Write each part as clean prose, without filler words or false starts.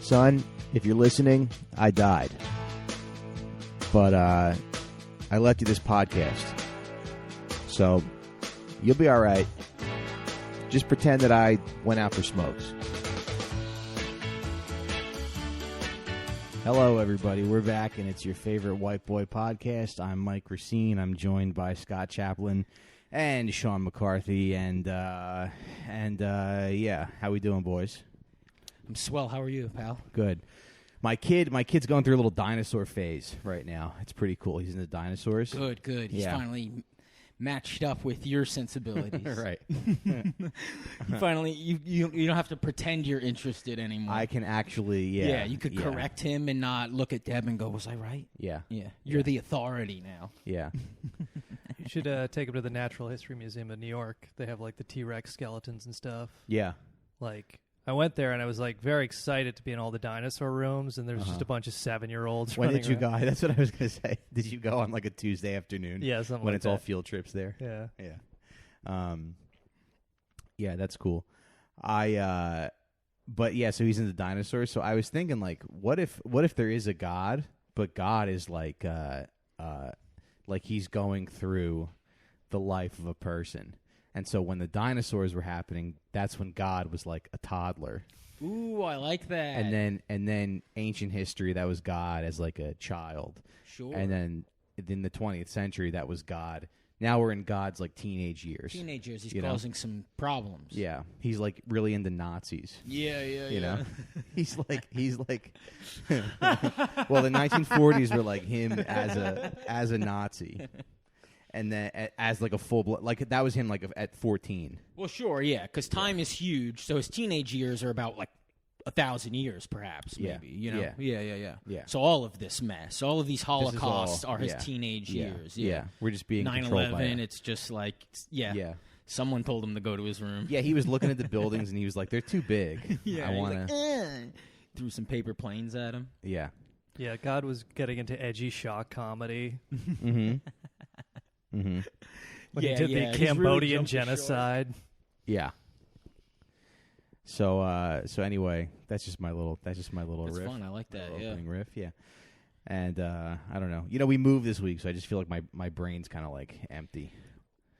Son, if you're listening, I died. But I left you this podcast. So you'll be all right. Just pretend that I went out for smokes. Hello, everybody. We're back, and it's your favorite white boy podcast. I'm Mike Racine. I'm joined by Scott Chaplin and Sean McCarthy. And yeah, how we doing, boys? I'm swell. How are you, pal? Good. My kid's going through a little dinosaur phase right now. It's pretty cool. He's into dinosaurs. Good. He's finally matched up with your sensibilities. Right. Finally, you don't have to pretend you're interested anymore. I can actually, yeah. You could correct him and not look at Deb and go, was I right? Yeah. Yeah. You're the authority now. Yeah. You should take him to the Natural History Museum in New York. They have, like, the T-Rex skeletons and stuff. Yeah. Like, I went there, and I was, like, very excited to be in all the dinosaur rooms, and there's just a bunch of 7-year-olds When running did you around. go? That's what I was going to say. Did you go on, like, a Tuesday afternoon? Yeah, something when like it's that. all field trips there? Yeah. Yeah. Yeah, that's cool. But yeah, so he's into dinosaurs. So I was thinking, like, what if there is a God, but God is like he's going through the life of a person. And so when the dinosaurs were happening, that's when God was like a toddler. Ooh, I like that. And then ancient history, that was God as like a child. Sure. And then in the 20th century, that was God. Now we're in God's like teenage years. He's causing some problems. Yeah, he's like really into Nazis. Yeah. You know, he's like, well, the 1940s were like him as a Nazi, and then as like a full blood, like that was him like at 14. Well, sure, yeah, because time is huge. So his teenage years are about like 1,000 years, perhaps, maybe. You know, Yeah. So all of this mess, all of these holocausts are his teenage years. Yeah, we're just being controlled by 9/11. It's just like, someone told him to go to his room. Yeah, he was looking at the buildings and he was like, "They're too big." Yeah, I want to. Threw some paper planes at him. Yeah. Yeah, God was getting into edgy shock comedy. Mm-hmm. Mm-hmm. When he did the Cambodian genocide. Yeah. So anyway, that's just my little That's riff. fun. I like that. Opening riff, yeah. And I don't know. You know, we moved this week, so I just feel like my brain's kind of like empty.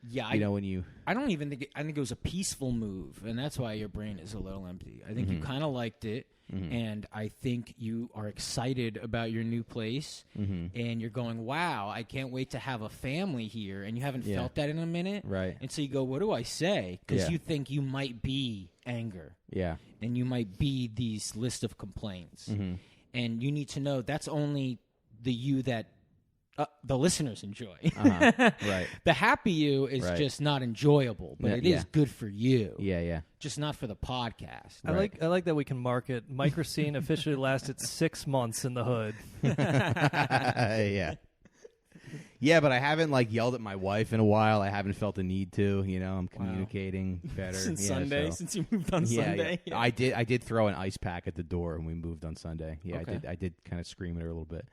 Yeah, you know when you. I don't even think. I think it was a peaceful move, and that's why your brain is a little empty. I think you kind of liked it, and I think you are excited about your new place, and you're going, "Wow, I can't wait to have a family here." And you haven't felt that in a minute, right? And so you go, "What do I say?" Because you think you might be anger, and you might be these list of complaints, and you need to know that's only the you that. The listeners enjoy. Right. The happy you is just not enjoyable, but it is good for you. Yeah. Just not for the podcast. I like that we can market. Mike Racine officially lasted 6 months in the hood. Yeah. Yeah, but I haven't like yelled at my wife in a while. I haven't felt the need to. You know, I'm communicating better. Since Sunday, since you moved on Sunday. Yeah. I did throw an ice pack at the door when we moved on Sunday. Yeah, okay. I did kind of scream at her a little bit.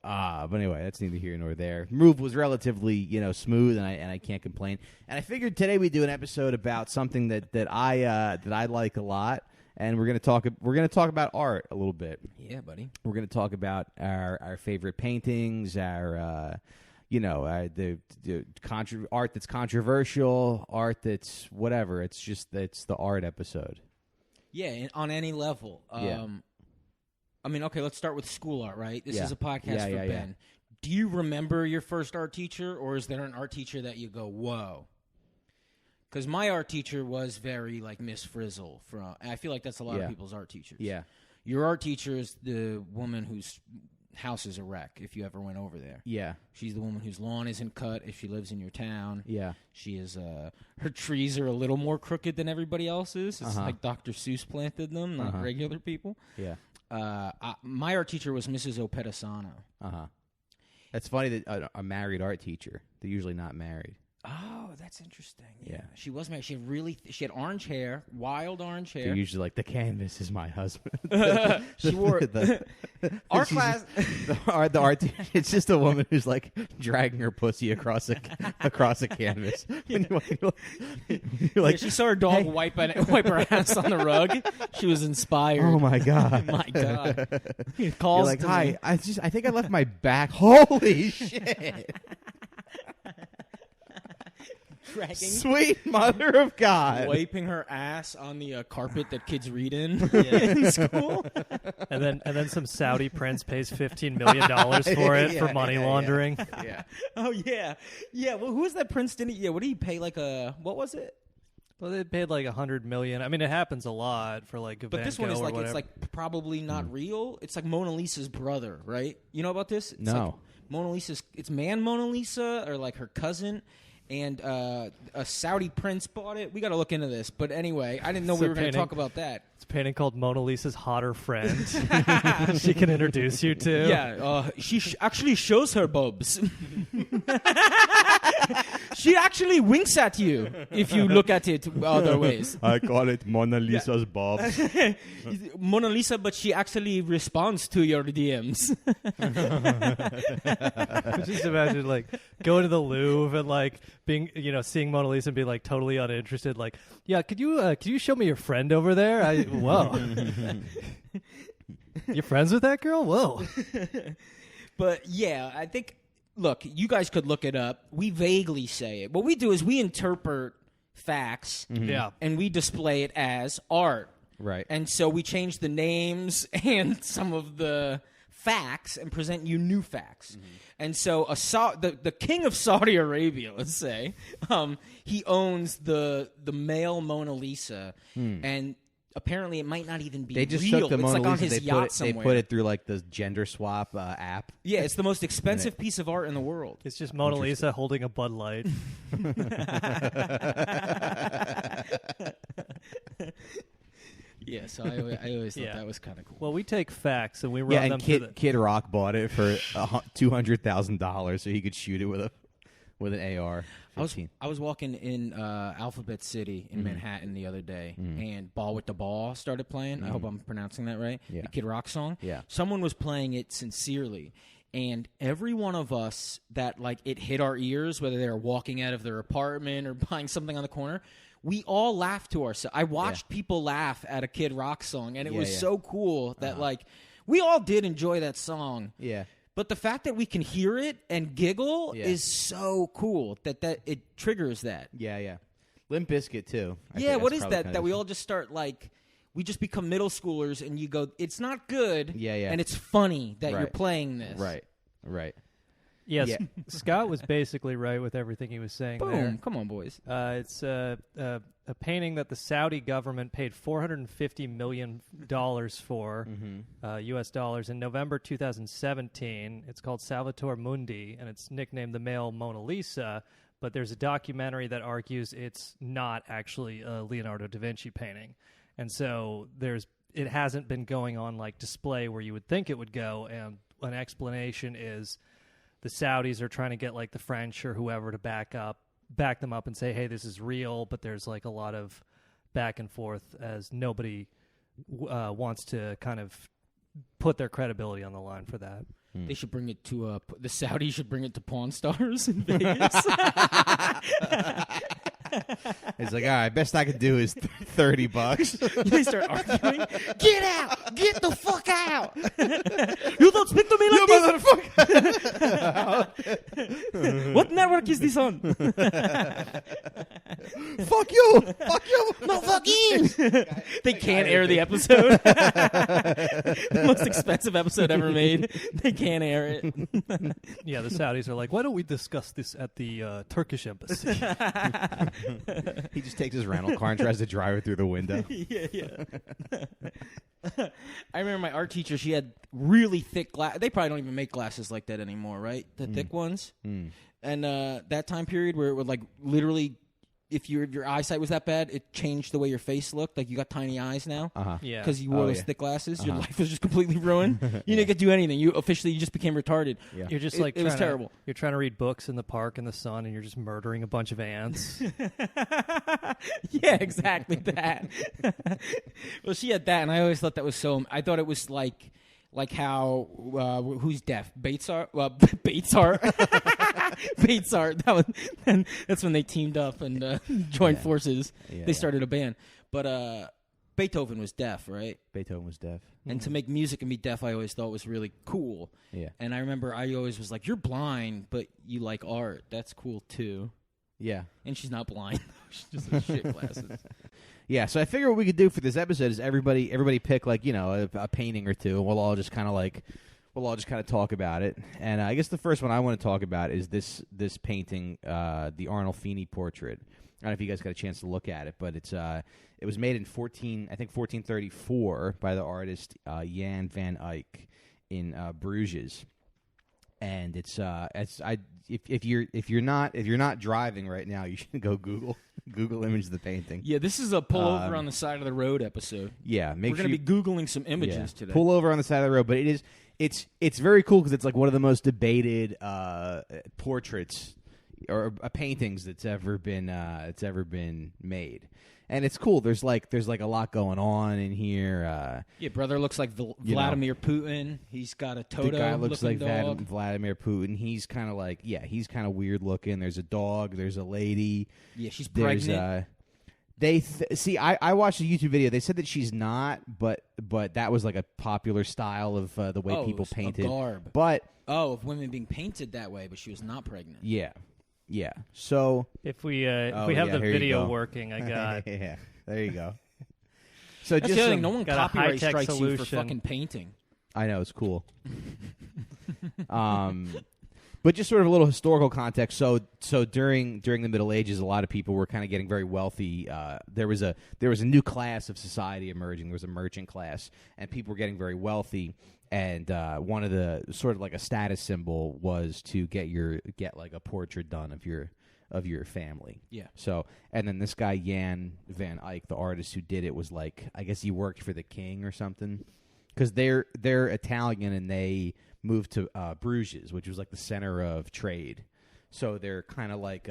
But anyway, that's neither here nor there. Move was relatively, smooth, and I can't complain. And I figured today we'd do an episode about something that I like a lot, and we're gonna talk about art a little bit. Yeah, buddy. We're gonna talk about our favorite paintings, our the art that's controversial, art that's whatever. It's the art episode. Yeah, on any level. I mean, okay, let's start with school art, right? This is a podcast for Ben. Yeah. Do you remember your first art teacher, or is there an art teacher that you go, whoa? Because my art teacher was very like Miss Frizzle. I feel like that's a lot of people's art teachers. Yeah. Your art teacher is the woman whose house is a wreck, if you ever went over there. Yeah. She's the woman whose lawn isn't cut if she lives in your town. Yeah. She is, her trees are a little more crooked than everybody else's. It's like Dr. Seuss planted them, not regular people. Yeah. My art teacher was Mrs. Opedasano. That's funny that a married art teacher. They're usually not married. Oh, that's interesting. Yeah. She was married. She had orange hair, wild orange hair. They're usually like, the canvas is my husband. She wore our class. The art. It's just a woman who's like dragging her pussy across a canvas. You're like, she saw her dog wipe her ass on the rug. She was inspired. Oh my god! My god! He You're calls like, to hi. me. I think I left my back. Holy shit! Dragging, Sweet mother of God! wiping her ass on the carpet that kids read in school. And then some Saudi prince pays $15 million for it for money laundering. Yeah. Oh yeah. Well, who was that prince? What did he pay? What was it? Well, they paid like $100 million. I mean, it happens a lot for like a But Van this one is Gogh or like whatever. it's like probably not real. It's like Mona Lisa's brother, right? You know about this? It's No. Like Mona Lisa's. It's Mona Lisa or like her cousin. And a Saudi prince bought it. We got to look into this. But anyway, I didn't know we were going to talk about that. It's a painting called Mona Lisa's Hotter Friend. She can introduce you to. Yeah, she actually shows her bobs. She actually winks at you if you look at it other ways. I call it Mona Lisa's Bob. Mona Lisa, but she actually responds to your DMs. Just imagine like going to the Louvre and like being, seeing Mona Lisa and being like totally uninterested. Like, yeah, could you show me your friend over there? Whoa. You're friends with that girl? Whoa. But yeah, I think, look, you guys could look it up. We vaguely say it. What we do is we interpret facts Yeah. and we display it as art. Right. And so we change the names and some of the facts and present you new facts. And so the king of Saudi Arabia, let's say, he owns the male Mona Lisa, and apparently it might not even be They just real. took the It's Mona like Lisa. on his yacht somewhere. They put it through like the gender swap app. Yeah, it's the most expensive piece of art in the world. It's just Mona Lisa holding a Bud Light. Yeah, so I always thought that was kind of cool. Well, we take facts and we run them through Kid Rock bought it for $200,000 so he could shoot it with an AR. I was walking in Alphabet City in Manhattan the other day, and Ball with the Ball started playing. I hope I'm pronouncing that right. Yeah. The Kid Rock song. Yeah. Someone was playing it sincerely, and every one of us that like it hit our ears, whether they were walking out of their apartment or buying something on the corner, we all laughed to ourselves. I watched people laugh at a Kid Rock song, and it was so cool that like we all did enjoy that song. Yeah. But the fact that we can hear it and giggle is so cool that it triggers that. Yeah. Limp Bizkit too. What is that? That we all just start like, we just become middle schoolers and you go, it's not good. Yeah. And it's funny that you're playing this. Right. Yes, Scott was basically right with everything he was saying Boom. there. Come on, boys. It's a painting that the Saudi government paid $450 million for U.S. dollars in November 2017. It's called Salvator Mundi, and it's nicknamed the male Mona Lisa, but there's a documentary that argues it's not actually a Leonardo da Vinci painting. And so it hasn't been going on like display where you would think it would go, and an explanation is the Saudis are trying to get like the French or whoever to back them up and say, hey, this is real, but there's like a lot of back and forth as nobody wants to kind of put their credibility on the line for that. They should bring it to the Saudis should bring it to Pawn Stars in Vegas. It's like, all right, best I could do is $30. They start arguing. Get out! Get the fuck out! You don't speak to me like this. What network is this on? Fuck you! Fuck you! No, fuck you! They can't air the episode. The most expensive episode ever made. They can't air it. Yeah, the Saudis are like, why don't we discuss this at the Turkish embassy? He just takes his rental car and tries to drive it through the window. Yeah. I remember my art teacher, she had really thick glass. They probably don't even make glasses like that anymore, right? The thick ones. And that time period where it would like literally if your eyesight was that bad, it changed the way your face looked. Like, you got tiny eyes now. Yeah. Because you wore those thick glasses. Your life was just completely ruined. You didn't get to do anything. You just became retarded. Yeah. You're just it was terrible. You're trying to read books in the park in the sun, and you're just murdering a bunch of ants. Yeah, exactly that. Well, she had that, and I always thought that was so. I thought it was like how who's deaf? Bates Art. Well, Bates Art. Bates Art. That's when they teamed up and joined forces. They started a band. But Beethoven was deaf, right? Beethoven was deaf. And to make music and be deaf, I always thought was really cool. Yeah. And I remember I always was like, "You're blind, but you like art. That's cool too." Yeah. And she's not blind. She just has shit glasses. Yeah, so I figure what we could do for this episode is everybody pick like, you know, a painting or two, and we'll all just kind of talk about it. And I guess the first one I want to talk about is this painting, the Arnolfini portrait. I don't know if you guys got a chance to look at it, but it was made in 1434 by the artist Jan van Eyck in Bruges. And if you're not driving right now, you should go Google image the painting. Yeah, this is a pull over on the side of the road episode. Yeah, we're going to be Googling some images today. Pull over on the side of the road, but it's very cool because it's like one of the most debated portraits or paintings that's ever been made. And it's cool. There's like a lot going on in here. Brother looks like Vladimir Putin. He's got a Toto. The guy looks like dog. Vladimir Putin. He's kind of weird looking. There's a dog. There's a lady. Yeah, she's pregnant. I watched a YouTube video. They said that she's not, but that was like a popular style of the way people painted. A garb. But of women being painted that way, but she was not pregnant. Yeah. Yeah. So if we have the video working, I got yeah. There you go. So that's just the other thing. No one copyright strikes solution. you for fucking painting. I know, it's cool. But just sort of a little historical context. So during the Middle Ages, a lot of people were kind of getting very wealthy. There was a new class of society emerging. There was a merchant class, and people were getting very wealthy. And one of the sort of like a status symbol was to get like a portrait done of your family. Yeah. So, and then this guy Jan van Eyck, the artist who did it, was like, I guess he worked for the king or something, because they're Italian and they moved to Bruges, which was like the center of trade. So they're kind of like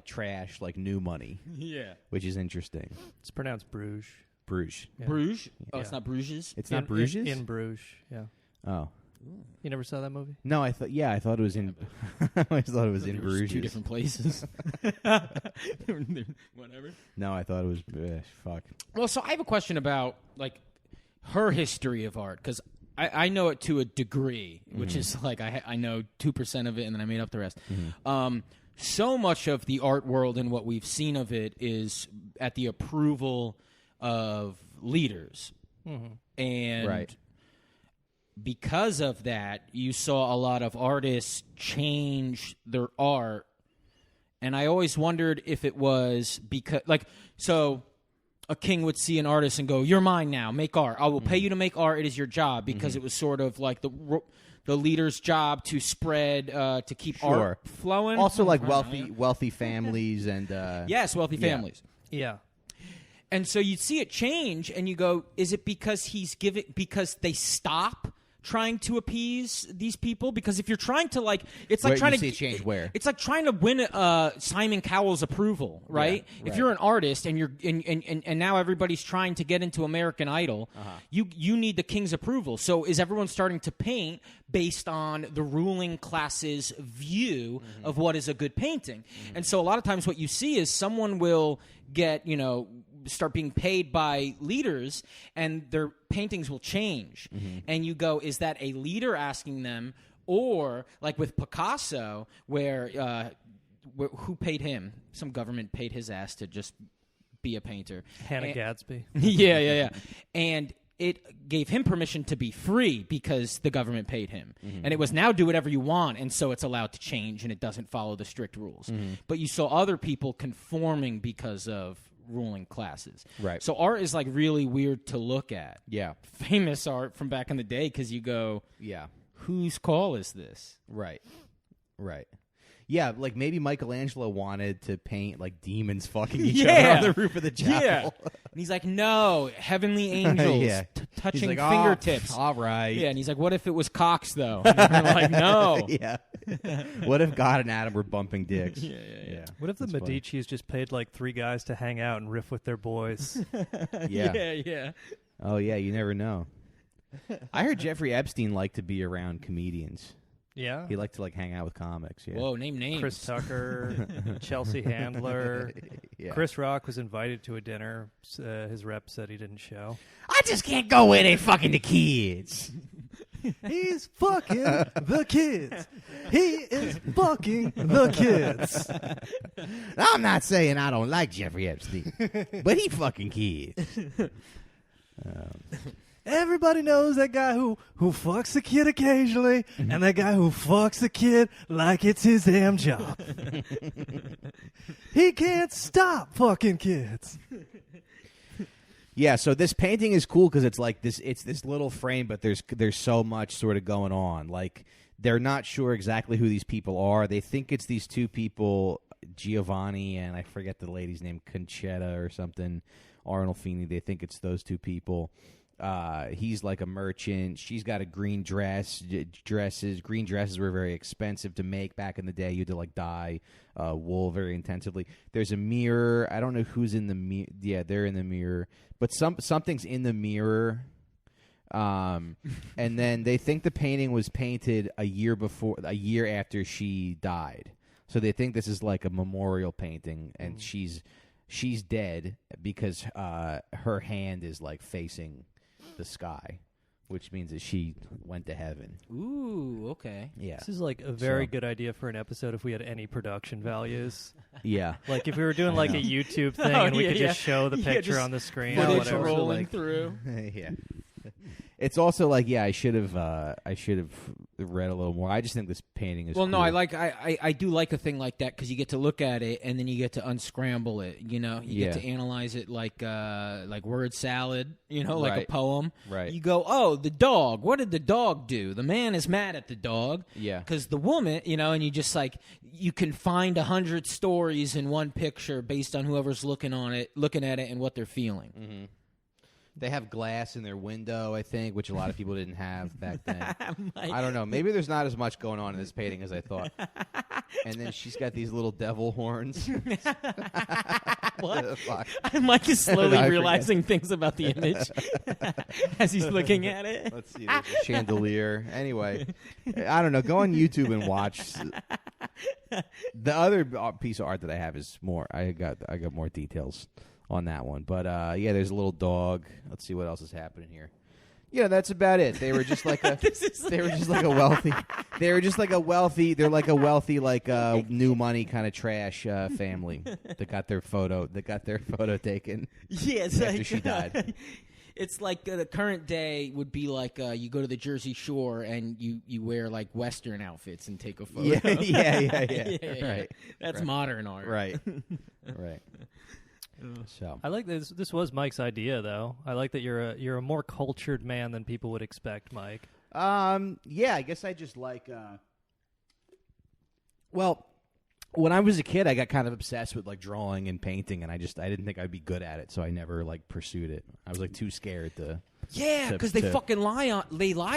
trash, like new money. Yeah. Which is interesting. It's pronounced Bruges. Bruges. Yeah. Bruges? Oh, it's not Bruges? It's not Bruges? In Bruges, yeah. Oh. You never saw that movie? No, I thought it was in I always thought it was in Bruges. Two different places. Whatever. No, I thought it was fuck. Well, so I have a question about like her history of art, because I know it to a degree, which is like I know 2% of it, and then I made up the rest. So much of the art world and what we've seen of it is at the approval of leaders. And because of that, you saw a lot of artists change their art. And I always wondered if it was because, like, so a king would see an artist and go, "You're mine now, make art. I will pay you to make art. It is your job," because it was sort of like the leader's job to spread, to keep art flowing. Also, like wealthy families and yes, wealthy families. Yeah. And so you'd see it change, and you go, is it because because they stop trying to appease these people? Because if you're trying to, like, it's like trying to see it change where it's like trying to win Simon Cowell's approval, right? Yeah, if you're an artist and you're and now everybody's trying to get into American Idol, you need the king's approval. So is everyone starting to paint based on the ruling class's view of what is a good painting? And so a lot of times what you see is someone will get, start being paid by leaders, and their paintings will change. And you go, is that a leader asking them, or like with Picasso, where who paid him? Some government paid his ass to just be a painter. Hannah Gadsby. Yeah. And it gave him permission to be free because the government paid him. And it was now do whatever you want, and so it's allowed to change, and it doesn't follow the strict rules. But you saw other people conforming because of ruling classes. Right. So art is like really weird to look at. Yeah. Famous art from back in the day, because you go, yeah, whose call is this? Right. Yeah, like maybe Michelangelo wanted to paint like demons fucking each other on the roof of the chapel. Yeah. And he's like, no, heavenly angels touching like, fingertips. All right. Yeah, and he's like, what if it was cocks, though? And they're like, no. Yeah. What if God and Adam were bumping dicks? Yeah. What if the Medicis just paid like 3 guys to hang out and riff with their boys? Yeah. Oh, yeah, you never know. I heard Jeffrey Epstein liked to be around comedians. Yeah? He liked to, like, hang out with comics. Yeah. Whoa, name names. Chris Tucker, Chelsea Handler. Yeah. Chris Rock was invited to a dinner. His rep said he didn't show. I just can't go where they fucking the kids. He's fucking the kids. He is fucking the kids. I'm not saying I don't like Jeffrey Epstein, but he fucking kids. Everybody knows that guy who fucks the kid occasionally, and that guy who fucks the kid like it's his damn job. He can't stop fucking kids. Yeah, so this painting is cool because it's like this. It's this little frame, but there's so much sort of going on. Like they're not sure exactly who these people are. They think it's these 2 people, Giovanni and I forget the lady's name, Conchetta or something, Arnolfini. They think it's those 2 people. He's like a merchant. She's got a green dress. Green dresses were very expensive to make back in the day. You had to like dye wool very intensively. There's a mirror. I don't know who's in the mirror. Yeah, they're in the mirror, but something's in the mirror. And then they think the painting was painted a year after she died. So they think this is like a memorial painting, and she's dead because her hand is like facing the sky, which means that she went to heaven. Ooh, okay. Yeah. This is like a very good idea for an episode if we had any production values. Yeah. Like if we were doing like a YouTube thing and we could just show the picture on the screen or whatever. Rolling through. Yeah. It's also like, I should have read a little more. I just think this painting is well, cool. no, I do like a thing like that because you get to look at it and then you get to unscramble it. You know, you get to analyze it like word salad. You know, like a poem. Right. You go, oh, the dog. What did the dog do? The man is mad at the dog. Yeah. Because the woman, you know, and you just like you can find 100 stories in one picture based on whoever's looking at it, and what they're feeling. Mm-hmm. They have glass in their window, I think, which a lot of people didn't have back then. I don't know. Maybe there's not as much going on in this painting as I thought. And then she's got these little devil horns. What? Mike is slowly realizing things about the image as he's looking at it. Let's see. There's a chandelier. Anyway, I don't know. Go on YouTube and watch. The other piece of art that I have is more. I got more details on that one, but there's a little dog. Let's see what else is happening here. Yeah, that's about it. They were just like a they're like a wealthy like new money kind of trash family that got their photo taken. Yeah, it's after she died. It's like the current day would be like you go to the Jersey Shore and you wear like Western outfits and take a photo. Yeah. Right. That's modern art. Right. So I like this. This was Mike's idea, though. I like that you're a more cultured man than people would expect, Mike. I guess I just like. Well, when I was a kid, I got kind of obsessed with like drawing and painting, and I didn't think I'd be good at it, so I never like pursued it. I was like too scared to. Yeah, because they fucking lie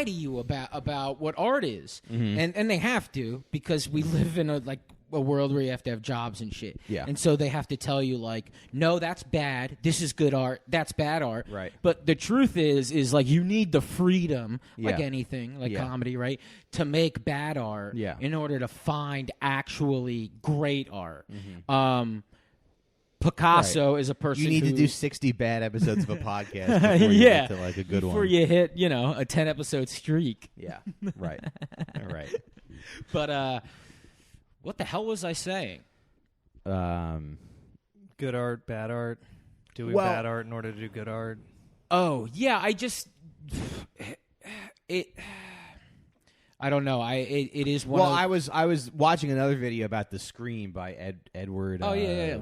to you about what art is, and they have to because we live in a world where you have to have jobs and shit. Yeah. And so they have to tell you, like, no, that's bad. This is good art. That's bad art. Right. But the truth is like, you need the freedom, like anything, like comedy, right, to make bad art in order to find actually great art. Mm-hmm. Picasso is a person you need to do 60 bad episodes of a podcast before you get to, like, a good one. Before you hit, a 10-episode streak. Yeah. Right. Right. But, what the hell was I saying? Good art, bad art. Doing bad art in order to do good art. Oh, yeah, I don't know. It is one. Well, I was watching another video about The Scream by Edward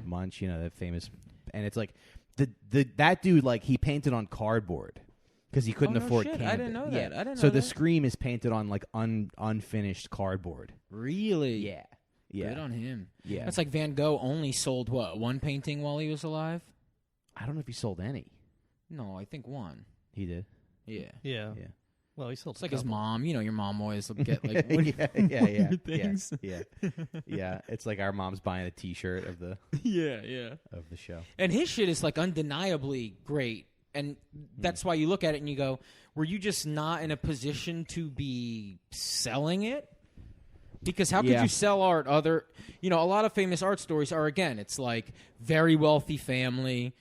Munch, the famous, and it's like that dude, like, he painted on cardboard because he couldn't afford canvas. I didn't know that. I didn't know so that. The Scream is painted on like unfinished cardboard. Really? Yeah. Yeah. Good on him. Yeah. That's like Van Gogh only sold, what, one painting while he was alive? I don't know if he sold any. No, I think one. He did. Yeah. Yeah. Well, he sold. It's like his mom. You know, your mom always get like yeah. things. Yeah. It's like our mom's buying a T-shirt of the of the show. And his shit is like undeniably great, and that's why you look at it and you go, "Were you just not in a position to be selling it?" Because how could you sell art? A lot of famous art stories are, again, it's like very wealthy family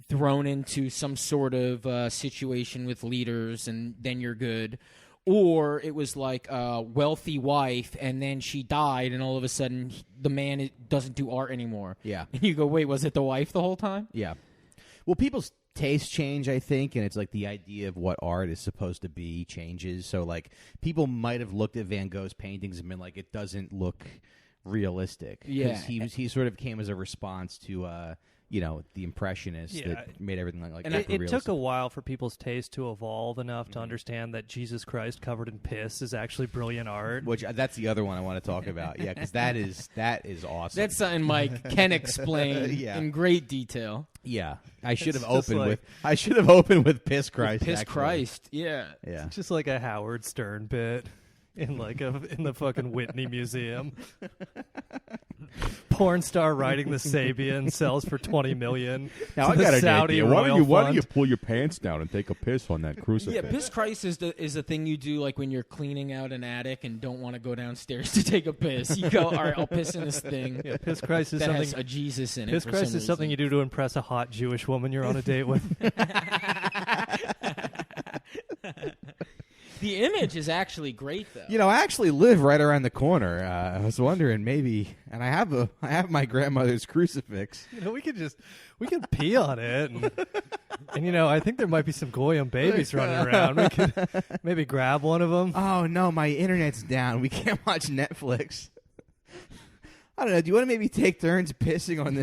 thrown into some sort of situation with leaders, and then you're good. Or it was like a wealthy wife, and then she died, and all of a sudden the man doesn't do art anymore. Yeah. And you go, wait, was it the wife the whole time? Yeah. Well, people's tastes change, I think, and it's like the idea of what art is supposed to be changes. So, like, people might have looked at Van Gogh's paintings and been like, it doesn't look realistic. Yeah. He sort of came as a response to the Impressionists that made everything like and it took a while for people's taste to evolve enough to understand that Jesus Christ covered in piss is actually brilliant art. Which that's the other one I want to talk about. Yeah, because that is awesome. That's something Mike can explain in great detail. Yeah, I should have opened with Piss Christ. Piss Christ. Yeah. It's just like a Howard Stern bit in the fucking Whitney Museum. Porn star riding the Sabian sells for $20 million. Now I got an idea. Why don't you pull your pants down and take a piss on that crucifix? Yeah, Piss Christ is the thing you do like when you're cleaning out an attic and don't want to go downstairs to take a piss. You go, all right, I'll piss in this thing. Yeah, Piss Christ is that something has a Jesus in it. Piss Christ is something you do to impress a hot Jewish woman you're on a date with. The image is actually great, though. I actually live right around the corner. I was wondering maybe, and I have my grandmother's crucifix. We could pee on it, and I think there might be some Goyim babies running around. We could maybe grab one of them. Oh no, my internet's down. We can't watch Netflix. I don't know. Do you want to maybe take turns pissing on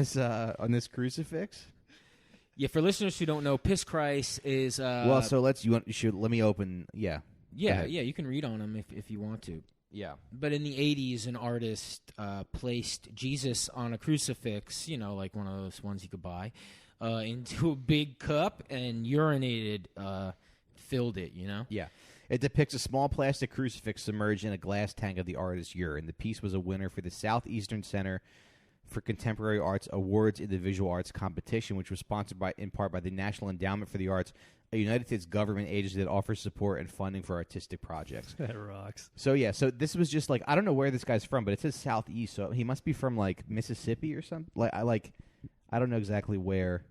this crucifix? Yeah, for listeners who don't know, Piss Christ is. Well, so let me open. Yeah. Yeah, you can read on them if you want to. Yeah. But in the 80s, an artist placed Jesus on a crucifix, like one of those ones you could buy, into a big cup and urinated, filled it, Yeah. It depicts a small plastic crucifix submerged in a glass tank of the artist's urine. The piece was a winner for the Southeastern Center for Contemporary Arts Awards in the Visual Arts Competition, which was sponsored in part by the National Endowment for the Arts, a United States government agency that offers support and funding for artistic projects. That rocks. So this was just like, I don't know where this guy's from, but it says Southeast, so he must be from like Mississippi or something. I don't know exactly where,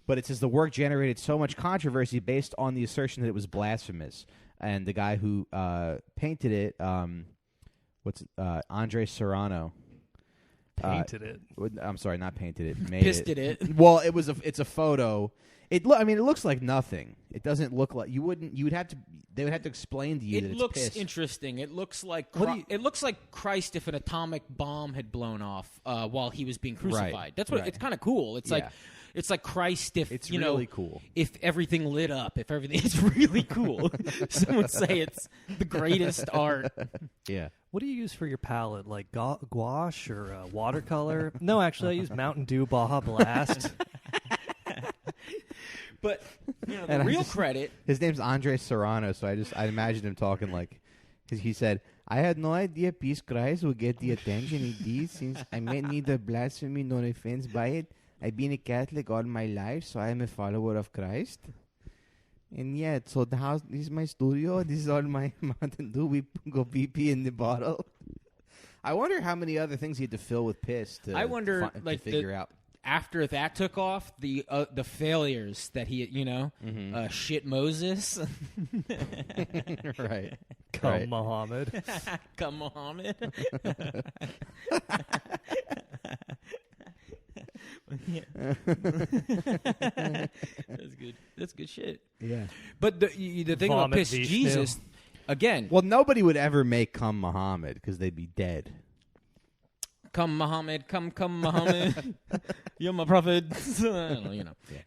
but it says the work generated so much controversy based on the assertion that it was blasphemous, and the guy who painted it, Andre Serrano. Painted it. I'm sorry, not painted it. Pissed it. Well, it's a photo. It looks like nothing. It doesn't look like they would have to explain to you that it's looks piss. interesting. It looks like it looks like Christ if an atomic bomb had blown off while he was being crucified. Right. That's what it's kind of cool. It's like Christ if it's really cool. If everything lit up, it's really cool. Some would say it's the greatest art. Yeah. What do you use for your palette? Like gouache or watercolor? No, actually, I use Mountain Dew Baja Blast. But the real credit. His name's Andre Serrano, so I imagined him talking like, because he said, "I had no idea Peace Christ would get the attention he did, since I made neither blasphemy nor offense by it. I've been a Catholic all my life, so I am a follower of Christ. And yeah, so the house, this is my studio. This is all my Mountain Dew. We go pee in the bottle." I wonder how many other things he had to fill with piss to. I wonder, to figure out. After that took off, the failures that he, shit Moses. Right. Come Muhammad. Come Muhammad. That's good. That's good shit. Yeah. But the thing about Piss Jesus, again. Well, nobody would ever make Come Muhammad because they'd be dead. Come Muhammad, come Muhammad, you're my prophet.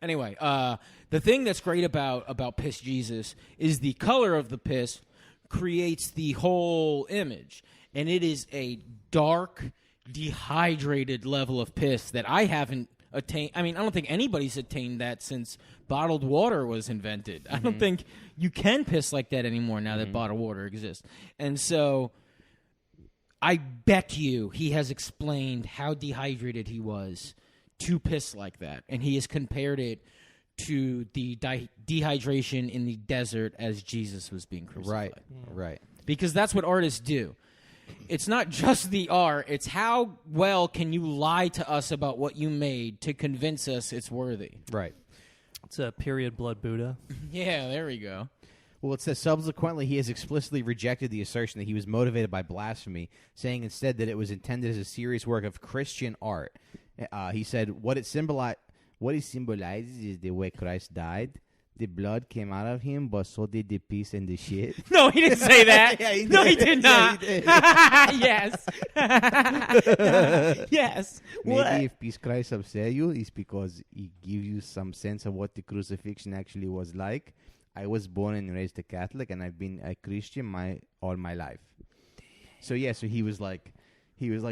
Anyway, the thing that's great about Piss Jesus is the color of the piss creates the whole image, and it is a dark dehydrated level of piss that I haven't attained. I mean, I don't think anybody's attained that since bottled water was invented. I don't think you can piss like that anymore now that bottled water exists. And so I bet you he has explained how dehydrated he was to piss like that. And he has compared it to the dehydration in the desert as Jesus was being crucified. Right. Because that's what artists do. It's not just the art. It's how well can you lie to us about what you made to convince us it's worthy. Right. It's a period blood Buddha. Yeah, there we go. Well, it says, subsequently, he has explicitly rejected the assertion that he was motivated by blasphemy, saying instead that it was intended as a serious work of Christian art. He said, what he symbolizes is the way Christ died. The blood came out of him, but so did the piss and the shit. No, he didn't say that. Yeah, he no, did. he did not. Yeah, Yes. Yes. Maybe if peace Christ upset you, it's because he gives you some sense of what the crucifixion actually was like. I was born and raised a Catholic, and I've been a Christian all my life. So he was like,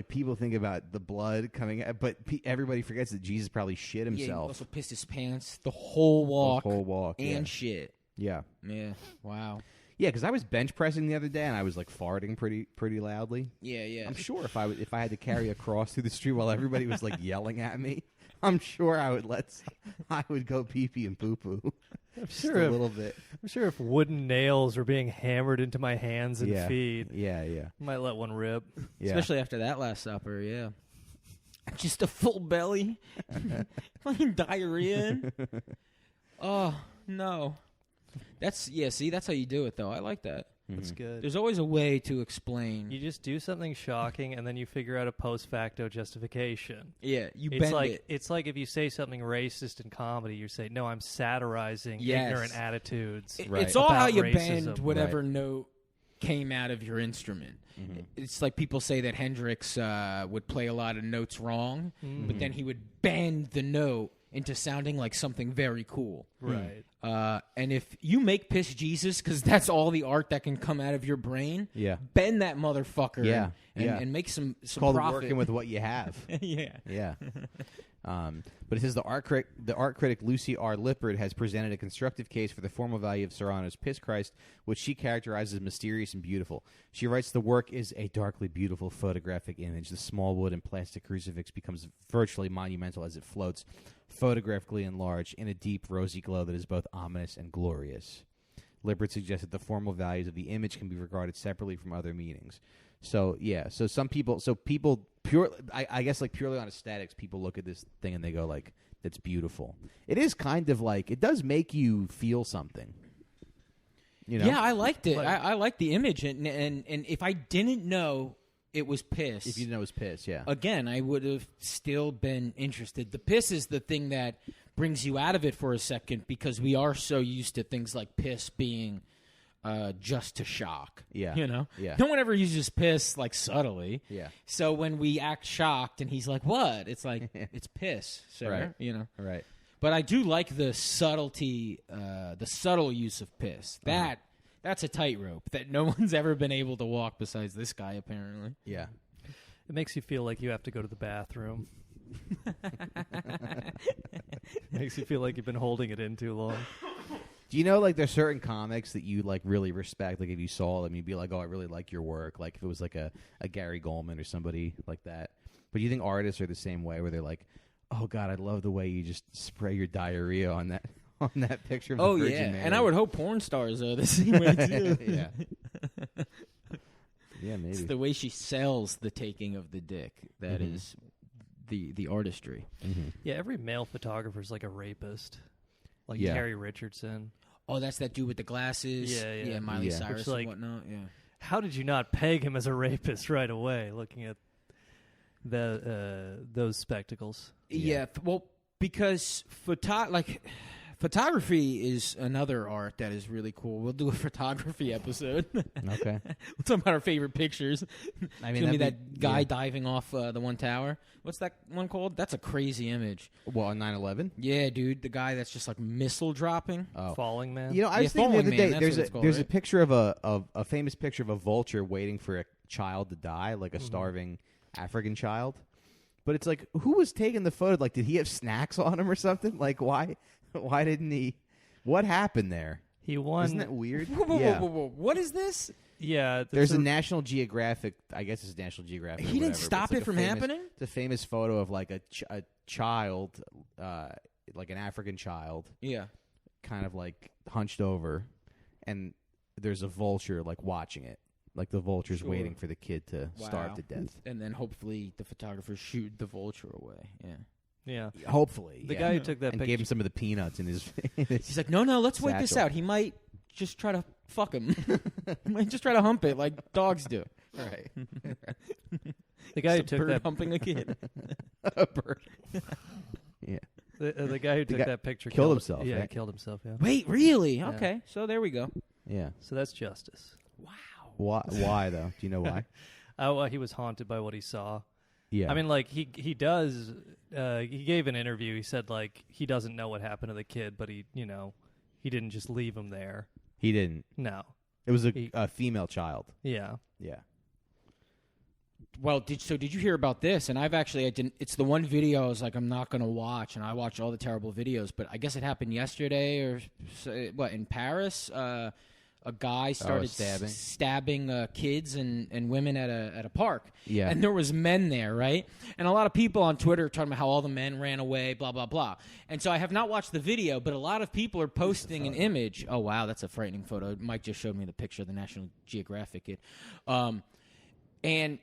people think about the blood coming out, but everybody forgets that Jesus probably shit himself. Yeah, he also pissed his pants the whole walk. And shit. Yeah. Yeah. Wow. Yeah, because I was bench pressing the other day, and I was like farting pretty loudly. Yeah. I'm sure if I had to carry a cross through the street while everybody was like yelling at me, I'm sure I would go pee pee and poo poo. I'm sure a little bit. I'm sure if wooden nails were being hammered into my hands and feet, I might let one rip. Yeah. Especially after that Last Supper, yeah. Just a full belly, fucking diarrhea. Oh no, that's how you do it though. I like that. That's good. There's always a way to explain. You just do something shocking, and then you figure out a post facto justification. Yeah, you it's bend like, it. It's like if you say something racist in comedy, you say, no, I'm satirizing ignorant attitudes. It's all how you racism. bend whatever note came out of your instrument. It's like people say that Hendrix would play a lot of notes wrong, but then he would bend the note into sounding like something very cool. Right. And if you make piss Jesus, because that's all the art that can come out of your brain, bend that motherfucker and make some called profit. Working with what you have. Yeah. But it says the art critic Lucy R. Lippard has presented a constructive case for the formal value of Serrano's Piss Christ, which she characterizes as mysterious and beautiful. She writes the work is a darkly beautiful photographic image. The small wood and plastic crucifix becomes virtually monumental as it floats, photographically enlarged, in a deep rosy glow that is both ominous and glorious. Lippard suggests that the formal values of the image can be regarded separately from other meanings. So people I guess like purely on aesthetics, people look at this thing and they go like, that's beautiful. It is kind of like, it does make you feel something. You know? Yeah, I liked it. I liked the image, and if I didn't know it was piss. If you didn't know it was piss, yeah. Again, I would have still been interested. The piss is the thing that brings you out of it for a second, because we are so used to things like piss being just to shock. Yeah. You know? Yeah. No one ever uses piss like subtly. Yeah. So when we act shocked and he's like, what? It's like, it's piss, sir. Right. You know? Right. But I do like the subtlety, the subtle use of piss. That's a tightrope that no one's ever been able to walk besides this guy, apparently. Yeah. It makes you feel like you have to go to the bathroom. Makes you feel like you've been holding it in too long. Do you know, like, there's certain comics that you, like, really respect? Like, if you saw them, you'd be like, oh, I really like your work. Like, if it was, like, a Gary Goldman or somebody like that. But you think artists are the same way, where they're like, oh, God, I love the way you just spray your diarrhea on that picture of the Virgin Mary. And I would hope porn stars are the same way, too. Yeah. Yeah, maybe. It's the way she sells the taking of the dick. That is the artistry. Mm-hmm. Yeah, every male photographer is like a rapist. Like Terry Richardson. Oh, that's that dude with the glasses. Yeah. Miley Cyrus like, and whatnot. Yeah. How did you not peg him as a rapist right away? Looking at those spectacles. Yeah. Well, because photography is another art that is really cool. We'll do a photography episode. Okay. We'll talk about our favorite pictures. I mean, it's gonna be that guy diving off the one tower. What's that one called? That's a crazy image. Well, on 9/11? Yeah, dude. The guy that's just like missile dropping. Oh. Falling Man? You know, I was thinking the other day, there's a a picture of a famous picture of a vulture waiting for a child to die, like a starving African child. But it's like, who was taking the photo? Like, did he have snacks on him or something? Like, why didn't he? What happened there? He won. Isn't that weird? Whoa. What is this? Yeah. There's a National Geographic, I guess it's National Geographic. He didn't stop it from happening? It's a famous photo of like a child, like an African child. Yeah. Kind of like hunched over, and there's a vulture like watching it. Like the vulture's waiting for the kid to starve to death. And then hopefully the photographer shoot the vulture away. Yeah. Hopefully. The guy who took that and picture gave him some of the peanuts in his He's like, no, let's wait this out. He might just try to fuck him. He might just try to hump it like dogs do. Right. The guy who took that humping a kid. A bird. Yeah. The guy who took that picture killed himself. Yeah, right? he killed himself. Yeah. Wait, really? Yeah. Okay, so there we go. Yeah. So that's justice. Wow. Why though? Do you know why? He was haunted by what he saw. Yeah. I mean, like he does. He gave an interview. He said like he doesn't know what happened to the kid, but he didn't just leave him there. He didn't. No. It was a female child. Yeah. Yeah. Well, did you hear about this? And I didn't. It's the one video I was like, I'm not going to watch, and I watch all the terrible videos. But I guess it happened yesterday, or in Paris. A guy started stabbing kids and women at a park. Yeah. And there was men there, right? And a lot of people on Twitter are talking about how all the men ran away, blah, blah, blah. And so I have not watched the video, but a lot of people are posting an image. Oh, wow, that's a frightening photo. Mike just showed me the picture of the National Geographic kid. And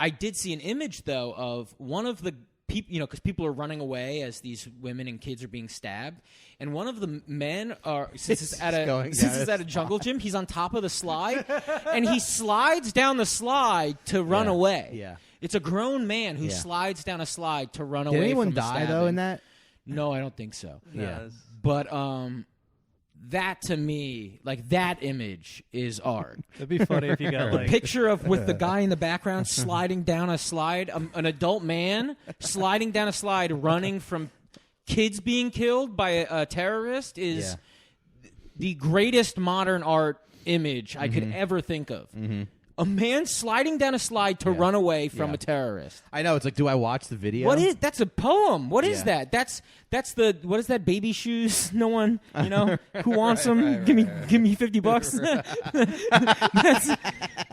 I did see an image, though, of one of the people, because people are running away as these women and kids are being stabbed. And one of the men since it's at a jungle gym, he's on top of the slide, and he slides down the slide to run away. Yeah. It's a grown man who slides down a slide to run away. Did anyone from die stabbing. though in that? No, I don't think so. Yeah. But that to me, like that image is art. It'd be funny if you got like Picture with the guy in the background sliding down a slide, an adult man sliding down a slide, running from kids being killed by a terrorist is the greatest modern art image I could ever think of. Mm-hmm. A man sliding down a slide to run away from a terrorist. I know. It's like, do I watch the video? That's a poem. What is that? That's what is that, baby shoes? No one, who wants them? Give me $50.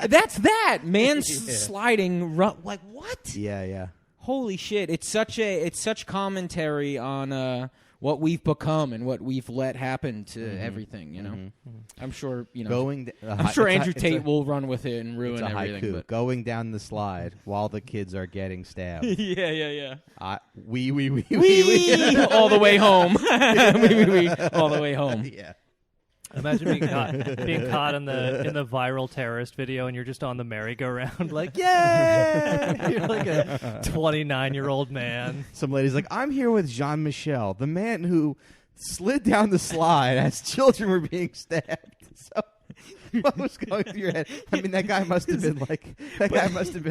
That's that. Man sliding, like what? Yeah. Holy shit. It's such commentary on what we've become and what we've let happen to everything, I'm sure, I'm sure Andrew Tate will run with it and ruin everything. But going down the slide while the kids are getting stabbed. Yeah. We all the way home. We all the way home. Yeah. Imagine being caught in the viral terrorist video, and you're just on the merry-go-round, like, yay! You're like a 29-year-old man. Some lady's like, I'm here with Jean-Michel, the man who slid down the slide as children were being stabbed. So, what was going through your head? I mean, that guy must have been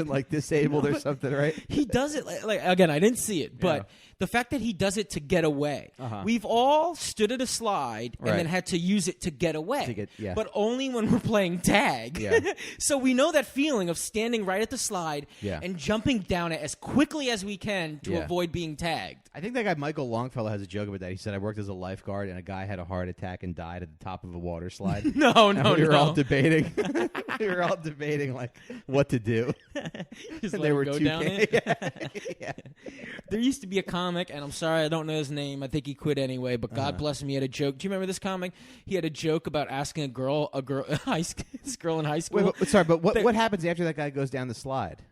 like disabled or something, right? He does it like again. I didn't see it, but the fact that he does it to get away. We've all stood at a slide and then had to use it to get away, but only when we're playing tag. Yeah. So we know that feeling of standing right at the slide and jumping down it as quickly as we can to avoid being tagged. I think that guy Michael Longfellow has a joke about that. He said, I worked as a lifeguard, and a guy had a heart attack and died at the top of a water slide. No. We were all debating. We were all debating, like, what to do. Just and let they were go too down it. Yeah. There used to be a comic, and I'm sorry I don't know his name. I think he quit anyway, but God bless him, he had a joke. Do you remember this comic? He had a joke about asking this girl in high school. Wait, sorry, but what happens after that guy goes down the slide?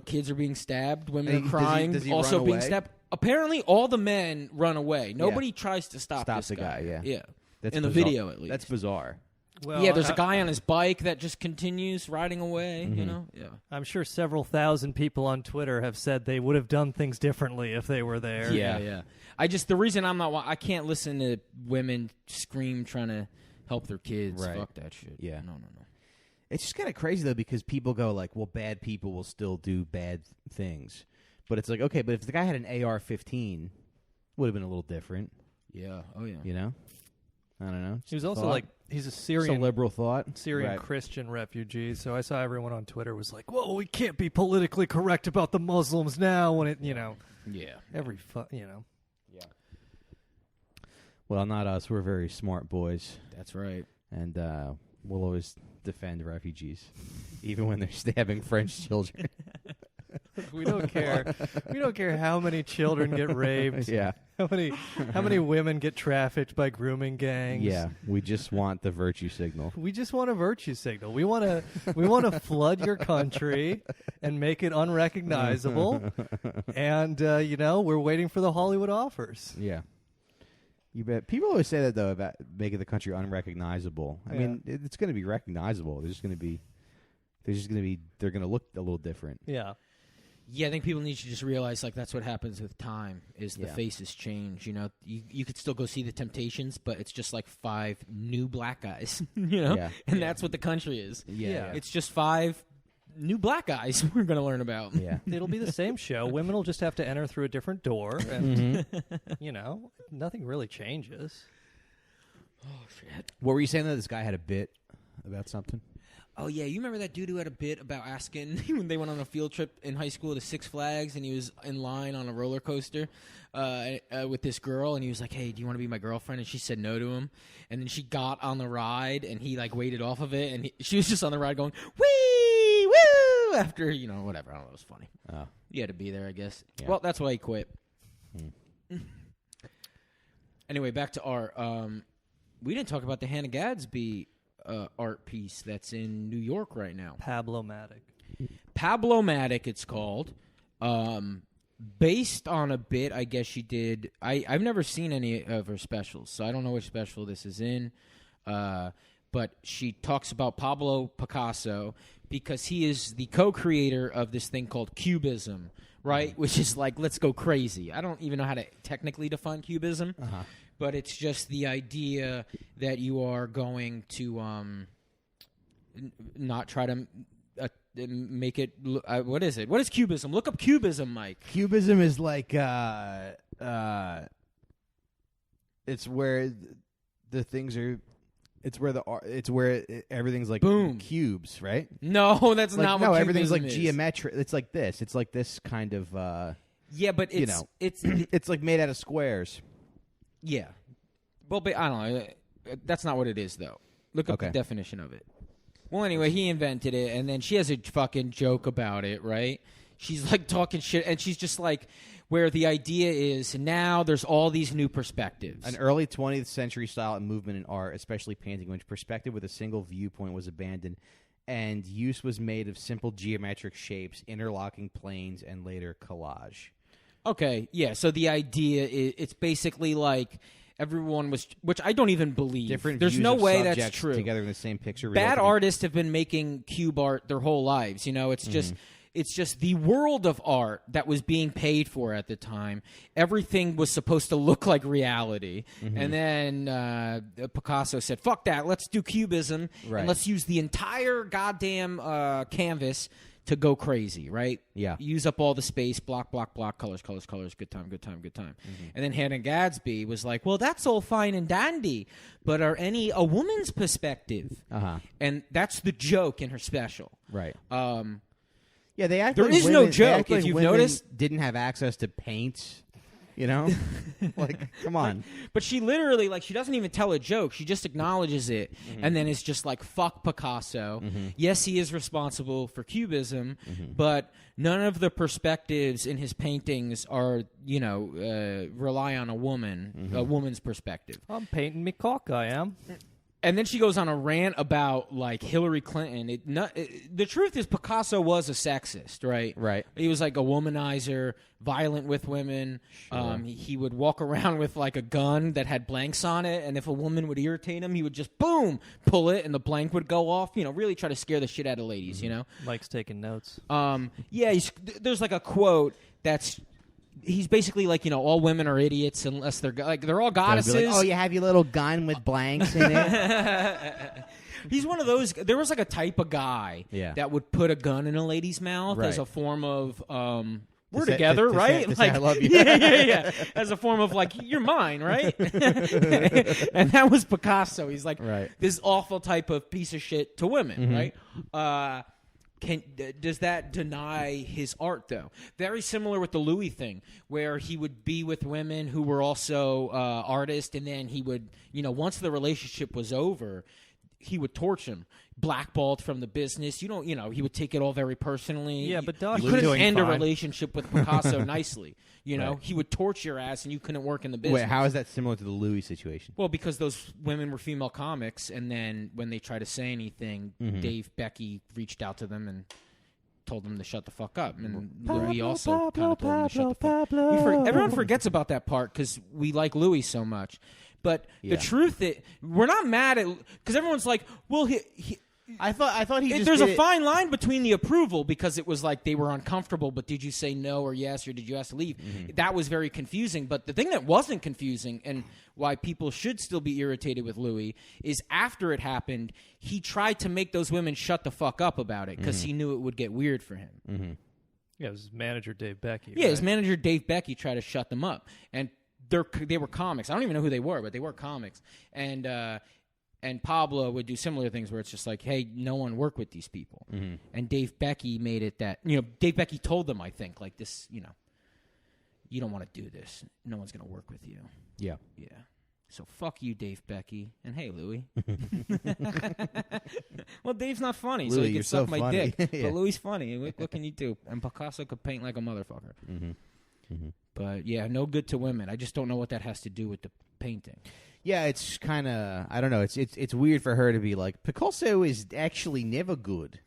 Kids are being stabbed, women And are crying, does he also run being away? stabbed. Apparently, all the men run away. Nobody tries to stop this the guy. Yeah. That's in the bizarre. video, at least. That's bizarre. Well, yeah, there's a guy on his bike that just continues riding away, Yeah. I'm sure several thousand people on Twitter have said they would have done things differently if they were there. Yeah. The reason I can't listen to women scream trying to help their kids. Right. Fuck that shit. Yeah. No. It's just kind of crazy, though, because people go like, well, bad people will still do bad things. But it's like, okay, but if the guy had an AR-15, would have been a little different. Yeah. Oh, yeah. You know? I don't know. He was also he's a Syrian, it's a liberal thought, Syrian Christian refugee. So I saw everyone on Twitter was like, "Whoa, we can't be politically correct about the Muslims now." When it, Yeah. Yeah. Well, not us. We're very smart boys. That's right. And we'll always defend refugees, even when they're stabbing French children. We don't care. We don't care how many children get raped. Yeah. How many women get trafficked by grooming gangs. Yeah. We just want the virtue signal. We just want a virtue signal. We want to flood your country and make it unrecognizable. And we're waiting for the Hollywood offers. Yeah. You bet. People always say that, though, about making the country unrecognizable. I mean, it's going to be recognizable. They're going to look a little different. Yeah. Yeah, I think people need to just realize, that's what happens with time, is the faces change. You could still go see the Temptations, but it's just 5 new black guys, Yeah. And that's what the country is. Yeah. It's just 5 new black guys we're going to learn about. Yeah. It'll be the same show. Women will just have to enter through a different door, and, nothing really changes. Oh, shit. What were you saying that this guy had a bit about something? Oh, yeah, you remember that dude who had a bit about asking when they went on a field trip in high school to Six Flags, and he was in line on a roller coaster with this girl, and he was like, "Hey, do you want to be my girlfriend?" And she said no to him, and then she got on the ride, and he waited off of it, and she was just on the ride going, "Wee, woo!" after, whatever. I don't know, it was funny. Oh. You had to be there, I guess. Yeah. Well, that's why he quit. Anyway, back to art. We didn't talk about the Hannah Gadsby art piece that's in New York right now. Pablo-matic, it's called. Based on a bit, I guess she did. I've never seen any of her specials, so I don't know which special this is in. But she talks about Pablo Picasso because he is the co-creator of this thing called Cubism, right? Which is let's go crazy. I don't even know how to technically define Cubism. Uh-huh. But it's just the idea that you are going to not try to make it. What is it? What is Cubism? Look up Cubism, Mike. Cubism is it's where the things are. It's where everything's boom cubes, right? No, that's not what. No, everything's Cubism is. geometric. It's like this. It's like this kind of. Yeah, but it's it's made out of squares. Yeah. Well, but I don't know. That's not what it is, though. Look up the definition of it. Well, anyway, he invented it, and then she has a fucking joke about it, right? She's talking shit, and she's just where the idea is now there's all these new perspectives. An early 20th century style and movement in art, especially painting, in which perspective with a single viewpoint was abandoned, and use was made of simple geometric shapes, interlocking planes, and later collage. Okay, yeah, so the idea is it's basically everyone was, which I don't even believe. Different There's views no of way subjects that's true. Together in the same picture. Bad artists have been making cube art their whole lives. It's just it's just the world of art that was being paid for at the time. Everything was supposed to look like reality, and then Picasso said, "Fuck that! Let's do cubism, and let's use the entire goddamn canvas." To go crazy, right? Yeah. Use up all the space, block, colors, good time. And then Hannah Gadsby was like, well, that's all fine and dandy, but are any a woman's perspective? Uh-huh. And that's the joke in her special. Right. Yeah, they act there like is women, no joke, if you've women noticed. Didn't have access to paint. Come on. But she literally, she doesn't even tell a joke. She just acknowledges it, and then it's just fuck Picasso. Yes, he is responsible for Cubism, but none of the perspectives in his paintings are, rely on a woman's perspective. I'm painting me cock, I am. And then she goes on a rant about Hillary Clinton. The truth is Picasso was a sexist, right? Right. He was a womanizer, violent with women. Sure. He would walk around with a gun that had blanks on it, and if a woman would irritate him, he would just boom pull it, and the blank would go off. Really try to scare the shit out of ladies. Mike's taking notes. Yeah. There's a quote that's. He's basically all women are idiots unless they're they're all goddesses. Oh, you have your little gun with blanks in it. He's one of those. There was a type of guy that would put a gun in a lady's mouth as a form of we're together, right? Say I love you. Yeah. As a form of like, you're mine, right? And that was Picasso. He's like this awful type of piece of shit to women, right? Does that deny his art, though? Very similar with the Louis thing, where he would be with women who were also artists, and then he would, once the relationship was over, he would torch him, blackballed from the business. He would take it all very personally. Yeah, but Doc, you couldn't end a relationship with Picasso nicely. He would torch your ass, and you couldn't work in the business. Wait, how is that similar to the Louis situation? Well, because those women were female comics, and then when they tried to say anything, Dave Becky reached out to them and told them to shut the fuck up. And Louis also kind of told them to shut the fuck up. Everyone forgets about that part because we like Louis so much. But the truth is, we're not mad at, because everyone's like, well, I thought he just there's a fine line between the approval, because it was like they were uncomfortable, but did you say no or yes, or did you ask to leave? That was very confusing. But the thing that wasn't confusing, and why people should still be irritated with Louis, is after it happened, he tried to make those women shut the fuck up about it because he knew it would get weird for him. Yeah, it was his manager, Dave Becky. Yeah, his manager, Dave Becky, tried to shut them up. And they were comics. I don't even know who they were, but they were comics. And Pablo would do similar things where it's just like, hey, no one work with these people. And Dave Becky made it that, Dave Becky told them, I think, like this, you don't want to do this. No one's going to work with you. Yeah. Yeah. So fuck you, Dave Becky. And hey, Louis. Well, Dave's not funny, Louis, so he can suck my funny. dick. But Louis funny. What can you do? And Picasso could paint like a motherfucker. But yeah, no good to women. I just don't know what that has to do with the painting. Yeah, it's kind of, I don't know. It's weird for her to be like, Picasso is actually never good.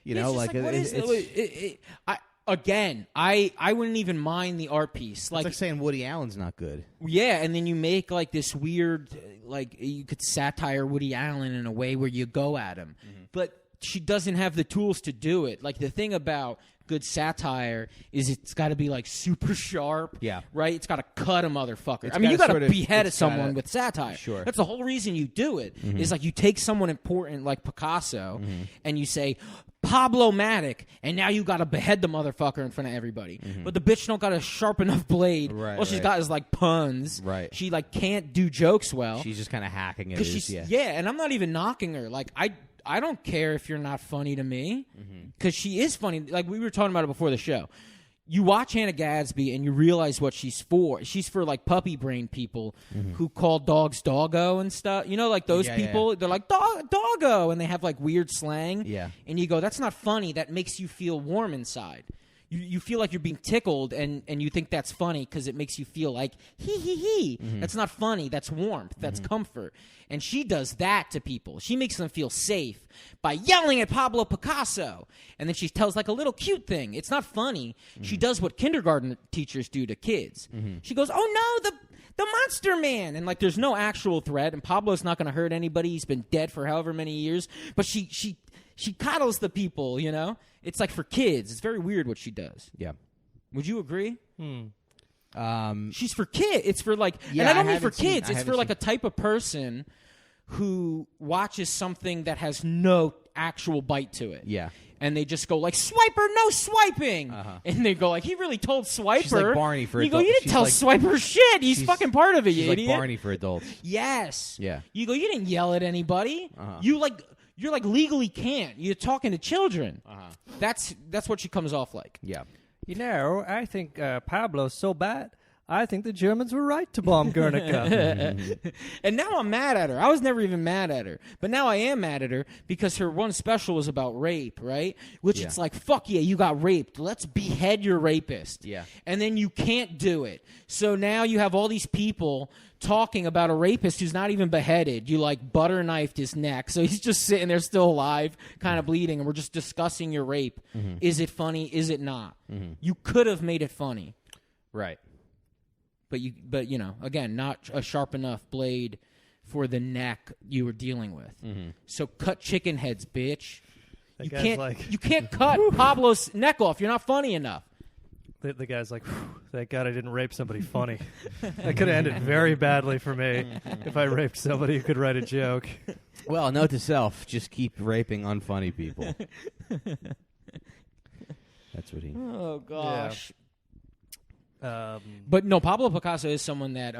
What is it? I wouldn't even mind the art piece. It's like saying Woody Allen's not good. Yeah, and then you make like this weird, like you could satire Woody Allen in a way where you go at him. But she doesn't have the tools to do it. Like the thing about good satire is it's got to be like super sharp. Yeah. Right? It's got to cut a motherfucker. You got to behead someone with satire. Sure. That's the whole reason you do it. Is like you take someone important like Picasso and you say, Pablo-matic, and now you got to behead the motherfucker in front of everybody. But the bitch don't got a sharp enough blade. Right, All she's got is like puns. Right. She like can't do jokes well. She's just kind of hacking it. And I'm not even knocking her. Like I don't care if you're not funny to me, because she is funny. Like we were talking about it before the show. You watch Hannah Gadsby and you realize what she's for. She's for like puppy brain people who call dogs doggo and stuff. Like those people. Yeah. They're like doggo, and they have like weird slang. Yeah. And you go, that's not funny. That makes you feel warm inside. You feel like you're being tickled, and you think that's funny because it makes you feel like he. That's not funny. That's warmth. That's comfort. And she does that to people. She makes them feel safe by yelling at Pablo Picasso. And then she tells like a little cute thing. It's not funny. She does what kindergarten teachers do to kids. She goes, oh no, the monster man. And like there's no actual threat, and Pablo's not going to hurt anybody. He's been dead for however many years. But she coddles the people, It's like for kids. It's very weird what she does. Yeah. Would you agree? She's for kids. It's for like, and I don't mean for kids. It's for like a type of person who watches something that has no actual bite to it. Yeah. And they just go like, Swiper, no swiping. And they go like, he really told Swiper. She's like Barney for adults. You go, you didn't tell Swiper shit. He's fucking part of it, you idiot. She's like Barney for adults. Yes. Yeah. You go, you didn't yell at anybody. You're like legally can't. You're talking to children. That's what she comes off like. Yeah. I think Pablo's so bad. I think the Germans were right to bomb Guernica. And now I'm mad at her. I was never even mad at her. But now I am mad at her because her one special was about rape, right? Which it's like, fuck yeah, you got raped. Let's behead your rapist. Yeah. And then you can't do it. So now you have all these people talking about a rapist who's not even beheaded. You like butter knifed his neck. So he's just sitting there still alive, kind of bleeding. And we're just discussing your rape. Is it funny? Is it not? You could have made it funny. Right. But again, not a sharp enough blade for the neck you were dealing with. So cut chicken heads, bitch. You can't cut Pablo's neck off. You're not funny enough. The guy's like, thank God I didn't rape somebody funny. That could have ended very badly for me if I raped somebody who could write a joke. Well, note to self, just keep raping unfunny people. That's what he... Oh, gosh. But no, Pablo Picasso is someone that,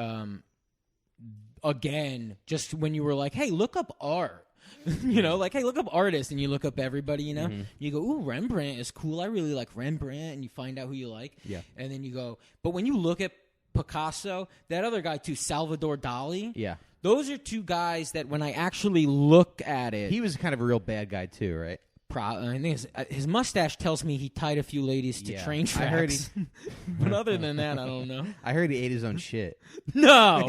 again, just when you were like, hey, look up art. You know, like, hey, look up artists, and you look up everybody, you know? Mm-hmm. You go, ooh, Rembrandt is cool. I really like Rembrandt, and you find out who you like. Yeah. And then you go, but when you look at Picasso, that other guy, too, Salvador Dali. Yeah. Those are two guys that when I actually look at it. He was kind of a real bad guy, too, right? I think his mustache tells me he tied a few ladies to train tracks. I heard but other than that, I don't know. I heard he ate his own shit. No.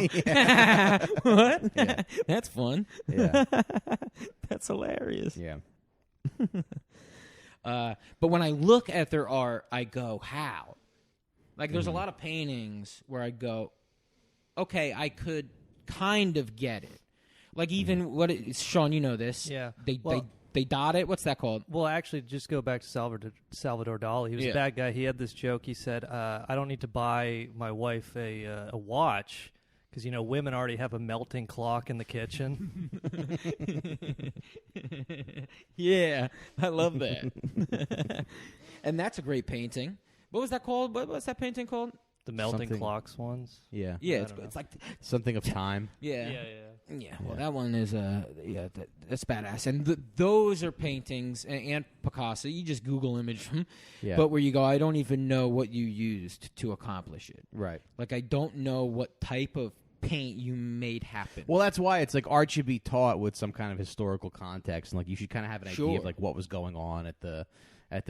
What? Yeah. That's fun. Yeah. That's hilarious. Yeah. But when I look at their art, I go, how? Like, there's a lot of paintings where I go, okay, I could kind of get it. Like, even Sean, you know this. Yeah. They dot it. What's that called? Well, actually, just go back to Salvador Dali. He was a bad guy. He had this joke. He said, I don't need to buy my wife a watch because, you know, women already have a melting clock in the kitchen. Yeah, I love that. And that's a great painting. What was that called? What was that painting called? The melting clocks ones. Yeah. Yeah, it's like something of time. Yeah. Well, that one is that's badass. And those are paintings and Picasso. You just Google image them. Yeah. But where you go, I don't even know what you used to accomplish it. Right. Like, I don't know what type of paint you made happen. Well, that's why it's like art should be taught with some kind of historical context, and like you should kind of have an idea of like what was going on at the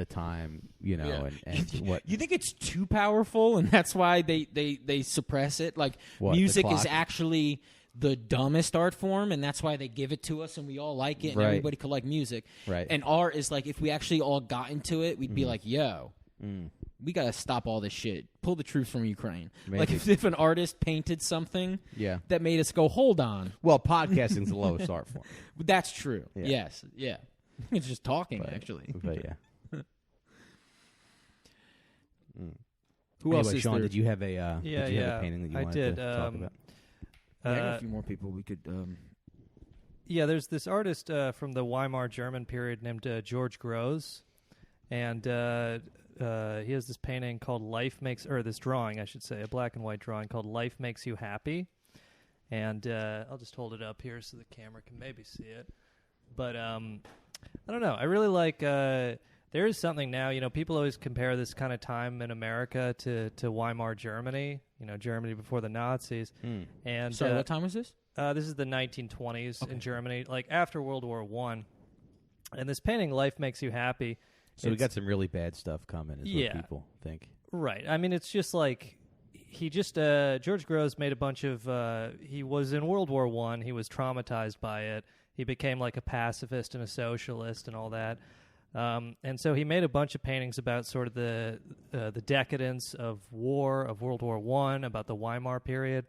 time, you know, and what you think it's too powerful, and that's why they suppress it. Like, music is actually the dumbest art form, and that's why they give it to us, and we all like it, and everybody could like music. Right. And art is like, if we actually all got into it, we'd be like, yo, we got to stop all this shit. Pull the troops from Ukraine. Maybe. Like, if an artist painted something that made us go, hold on. Well, podcasting's the lowest art form. That's true. Yeah. Yes. Yeah. It's just talking, actually. But yeah. Who else is Sean, there? did you have a painting that you wanted to talk about? I got a few more people we could... Yeah, there's this artist from the Weimar German period named George Grosz, and he has this painting called this drawing, I should say, a black and white drawing called Life Makes You Happy. And I'll just hold it up here so the camera can maybe see it. But I don't know. I really like... there is something now, you know, people always compare this kind of time in America to Weimar Germany, you know, Germany before the Nazis. And sorry, what time was this? This is the 1920s in Germany, like after World War I. And this painting, Life Makes You Happy. So we got some really bad stuff coming, is what people think. Right. I mean, it's just like, George Grosz made a bunch of, he was in World War I, he was traumatized by it. He became like a pacifist and a socialist and all that. And so he made a bunch of paintings about sort of the decadence of war, of World War I, about the Weimar period.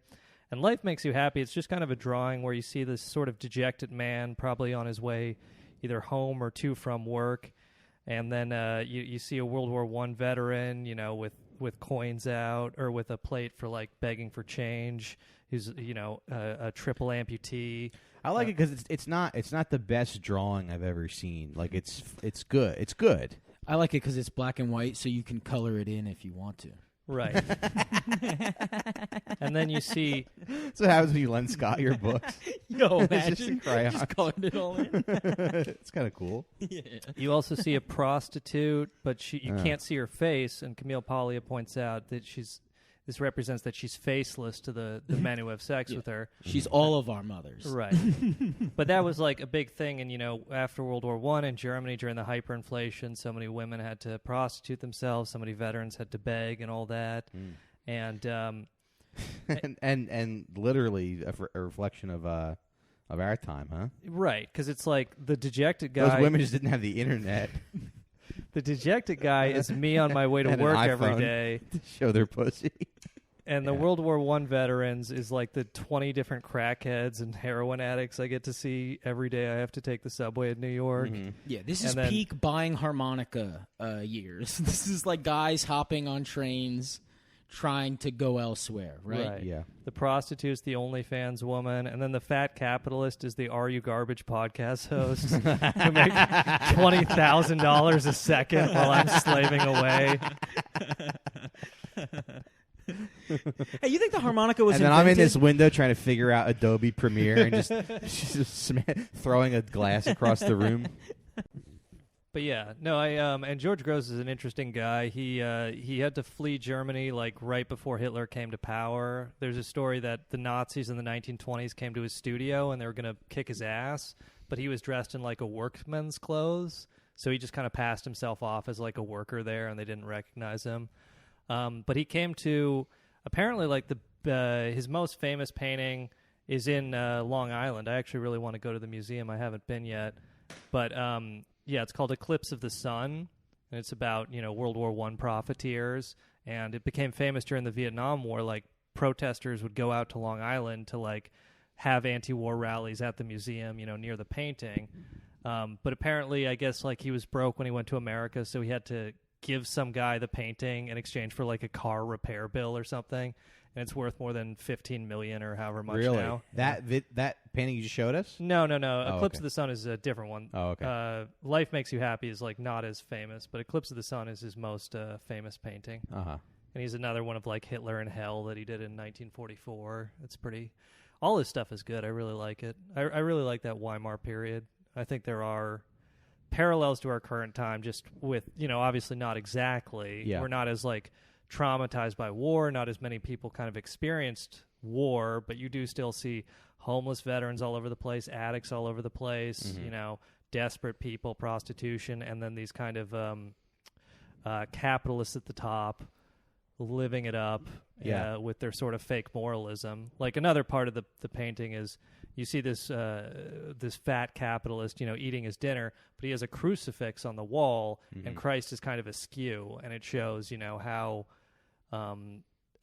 And Life Makes You Happy, it's just kind of a drawing where you see this sort of dejected man probably on his way either home or to from work. And then you see a World War I veteran, you know, with coins out or with a plate for like begging for change, who's, you know, a triple amputee. I like it because it's not the best drawing I've ever seen. Like it's good. It's good. I like it because it's black and white, so you can color it in if you want to. Right. And then you see... That's what happens when you lend Scott your books. Yo, imagine. Just colored it all in. It's kind of cool. Yeah. You also see a prostitute, but you can't see her face, and Camille Paglia points out that this represents that she's faceless to the men who have sex with her. She's all of our mothers. Right. But that was like a big thing. And, you know, after World War I in Germany during the hyperinflation, so many women had to prostitute themselves. So many veterans had to beg and all that. And and literally a reflection of our time, huh? Right. Because it's like the dejected guy. Those women just didn't have the internet. The dejected guy is me on my way to work every day. To show their pussy. And the World War I veterans is like the 20 different crackheads and heroin addicts I get to see every day. I have to take the subway in New York. Yeah, this is peak buying harmonica years. This is like guys hopping on trains trying to go elsewhere, right? Yeah. The prostitute's the OnlyFans woman, and then the fat capitalist is the Are You Garbage podcast host who makes $20,000 a second while I'm slaving away. Hey, you think the harmonica was And then invented? I'm in this window trying to figure out Adobe Premiere and just throwing a glass across the room. But yeah, no, and George Grosz is an interesting guy. He had to flee Germany like right before Hitler came to power. There's a story that the Nazis in the 1920s came to his studio and they were going to kick his ass, but he was dressed in like a workman's clothes, so he just kind of passed himself off as like a worker there, and they didn't recognize him. But he came to apparently like his most famous painting is in Long Island. I actually really want to go to the museum. I haven't been yet, but. Yeah, it's called Eclipse of the Sun, and it's about, World War I profiteers, and it became famous during the Vietnam War. Like, protesters would go out to Long Island to, like, have anti-war rallies at the museum, near the painting. But apparently, I guess, like, he was broke when he went to America, so he had to give some guy the painting in exchange for, like, a car repair bill or something. And it's worth more than $15 million or however much now. That painting you just showed us? No. Eclipse of the Sun is a different one. Oh, okay. Life Makes You Happy is like not as famous, but Eclipse of the Sun is his most famous painting. Uh-huh. And he's another one of like Hitler in Hell that he did in 1944. It's pretty. All his stuff is good. I really like it. I really like that Weimar period. I think there are parallels to our current time, just with obviously not exactly. Yeah. We're not as like traumatized by war. Not as many people kind of experienced war, but you do still see homeless veterans all over the place, addicts all over the place, mm-hmm. Desperate people, prostitution, and then these kind of capitalists at the top living it up with their sort of fake moralism. Like another part of the painting is you see this fat capitalist, eating his dinner, but he has a crucifix on the wall, mm-hmm. and Christ is kind of askew, and it shows,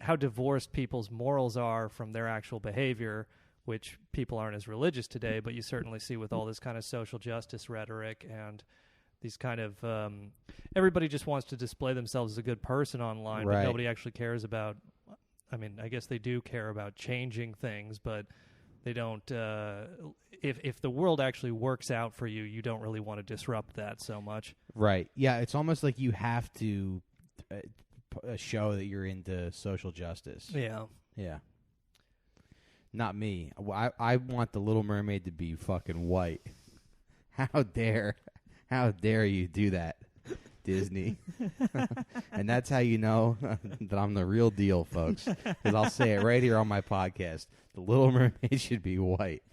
how divorced people's morals are from their actual behavior, which people aren't as religious today, but you certainly see with all this kind of social justice rhetoric and these kind of everybody just wants to display themselves as a good person online, right. But nobody actually cares about. I mean, I guess they do care about changing things, but they don't. If the world actually works out for you, you don't really want to disrupt that so much. Right. Yeah, it's almost like you have to show that you're into social justice. Yeah. Yeah. Not me. I want the Little Mermaid to be fucking white. How dare you do that, Disney? And that's how you know that I'm the real deal, folks. Because I'll say it right here on my podcast. The Little Mermaid should be white.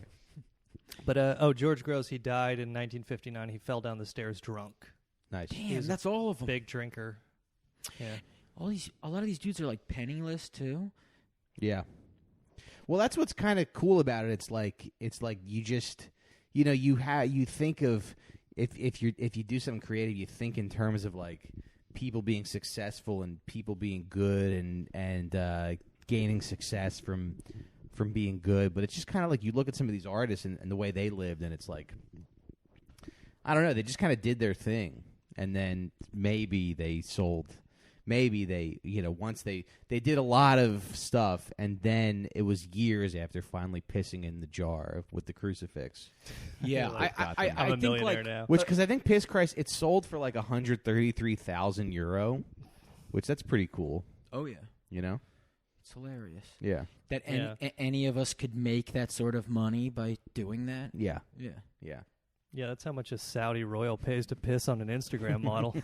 But, George Grosz, he died in 1959. He fell down the stairs drunk. Nice. Damn, that's all of them. Big drinker. Yeah. A lot of these dudes are like penniless too. Yeah. Well, that's what's kind of cool about it. It's like you just, you think of if you do something creative, you think in terms of like people being successful and people being good and gaining success from being good. But it's just kind of like you look at some of these artists and the way they lived, and it's like, I don't know, they just kind of did their thing, and then maybe they sold. Maybe they, once they did a lot of stuff, and then it was years after finally pissing in the jar with the crucifix. Yeah, I'm a millionaire now. Which, because I think Piss Christ, it sold for like 133,000 euro, which that's pretty cool. Oh yeah, it's hilarious. Yeah, that any of us could make that sort of money by doing that. Yeah. Yeah, that's how much a Saudi royal pays to piss on an Instagram model.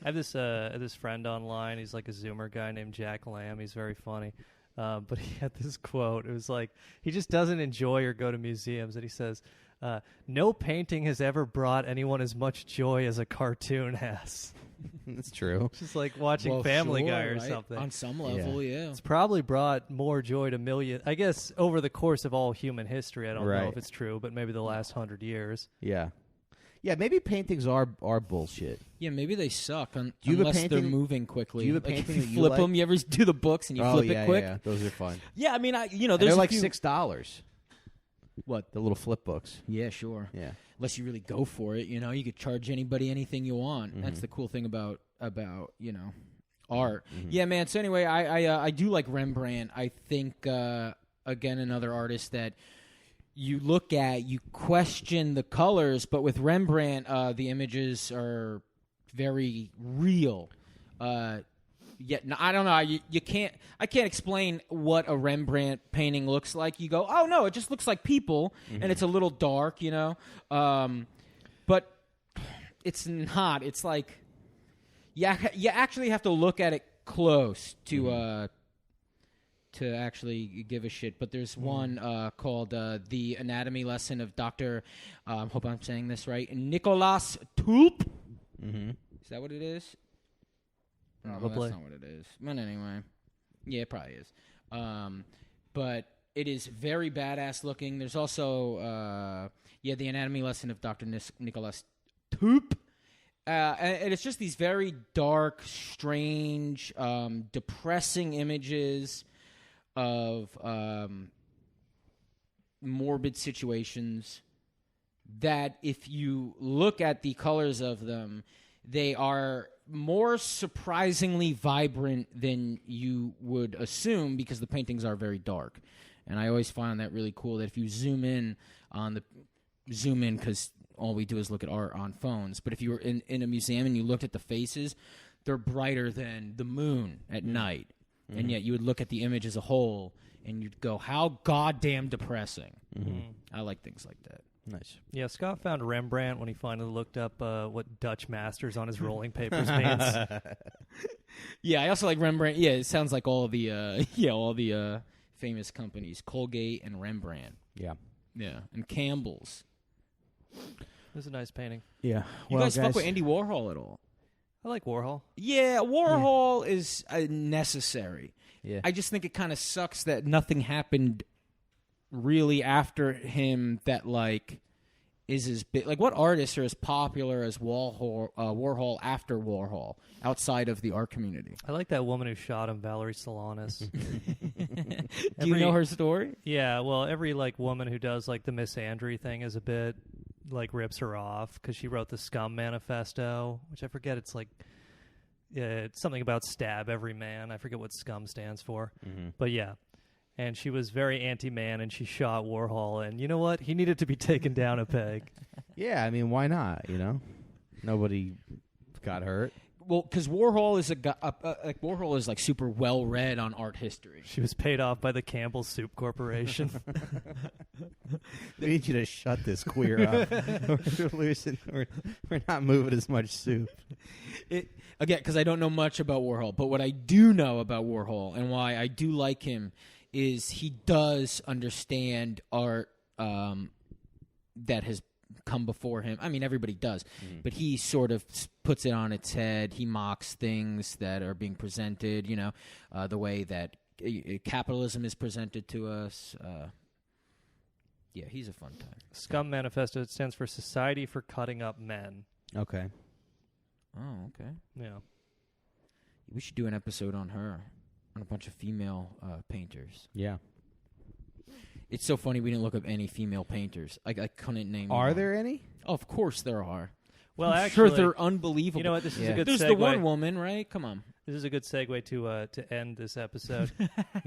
I have this friend online. He's like a Zoomer guy named Jack Lamb. He's very funny. But he had this quote. It was like, he just doesn't enjoy or go to museums. And he says, no painting has ever brought anyone as much joy as a cartoon has. That's true. It's just like watching Family Guy or something. On some level, yeah. It's probably brought more joy to millions. I guess over the course of all human history. I don't know if it's true, but maybe the last 100 years. Yeah. Yeah, maybe paintings are bullshit. Yeah, maybe they suck unless they're moving quickly. Do you have a painting that you flip like? them? You ever do the books and you flip it quick? Yeah, those are fun. Yeah, I mean, they're there's like $6. What? The little flip books. Yeah, sure. Yeah. Unless you really go for it, you could charge anybody anything you want. Mm-hmm. That's the cool thing about art. Mm-hmm. Yeah, man. So anyway, I do like Rembrandt. I think again another artist that you look at, you question the colors, but with Rembrandt, the images are very real. Yeah, no, I don't know. You can't. I can't explain what a Rembrandt painting looks like. You go, oh no, it just looks like people, and it's a little dark, but it's not. It's like, you actually have to look at it close to actually give a shit. But there's one called The Anatomy Lesson of Dr. Hope I'm saying this right. Nicolas Tulp. Mm-hmm. Is that what it is? No, Probably. that's not what it is. But anyway. Yeah, it probably is. But it is very badass looking. There's also, The Anatomy Lesson of Dr. Nicolas Tulp. And it's just these very dark, strange, depressing images of morbid situations that if you look at the colors of them, they are more surprisingly vibrant than you would assume because the paintings are very dark. And I always find that really cool that if you zoom in because all we do is look at art on phones. But if you were in a museum and you looked at the faces, they're brighter than the moon at night. Mm-hmm. And yet you would look at the image as a whole and you'd go, how goddamn depressing. Mm-hmm. I like things like that. Nice. Yeah, Scott found Rembrandt when he finally looked up what Dutch masters on his rolling papers means. Yeah, I also like Rembrandt. Yeah, it sounds like all the famous companies, Colgate and Rembrandt. Yeah. Yeah, and Campbell's. It was a nice painting. Yeah. You guys fuck with Andy Warhol at all? I like Warhol. Yeah, Warhol is necessary. Yeah. I just think it kind of sucks that nothing happened really after him that is as big. Like, what artists are as popular as Warhol after Warhol outside of the art community? I like that woman who shot him, Valerie Solanas. Do you know her story? Yeah, well, every woman who does the misandry thing is a bit rips her off because she wrote the Scum Manifesto, which I forget. It's it's something about stab every man. I forget what Scum stands for, but yeah. And she was very anti-man, and she shot Warhol. And you know what? He needed to be taken down a peg. Yeah, I mean, why not? Nobody got hurt. Well, because Warhol is Warhol is super well read on art history. She was paid off by the Campbell Soup Corporation. We need you to shut this queer up. We're not moving as much soup. Again, because I don't know much about Warhol, but what I do know about Warhol and why I do like him is he does understand art that has come before him. I mean, everybody does, but he sort of puts it on its head. He mocks things that are being presented, the way that capitalism is presented to us. Yeah, he's a fun time. Scum Manifesto, it stands for Society for Cutting Up Men. Okay. Oh, okay. Yeah. We should do an episode on her, on a bunch of female painters. Yeah. It's so funny we didn't look up any female painters. I couldn't name. Are there any? Oh, of course there are. Well, I'm actually, sure they're unbelievable. You know what? This is a good There's segue. the one woman, right? Come on. This is a good segue to end this episode.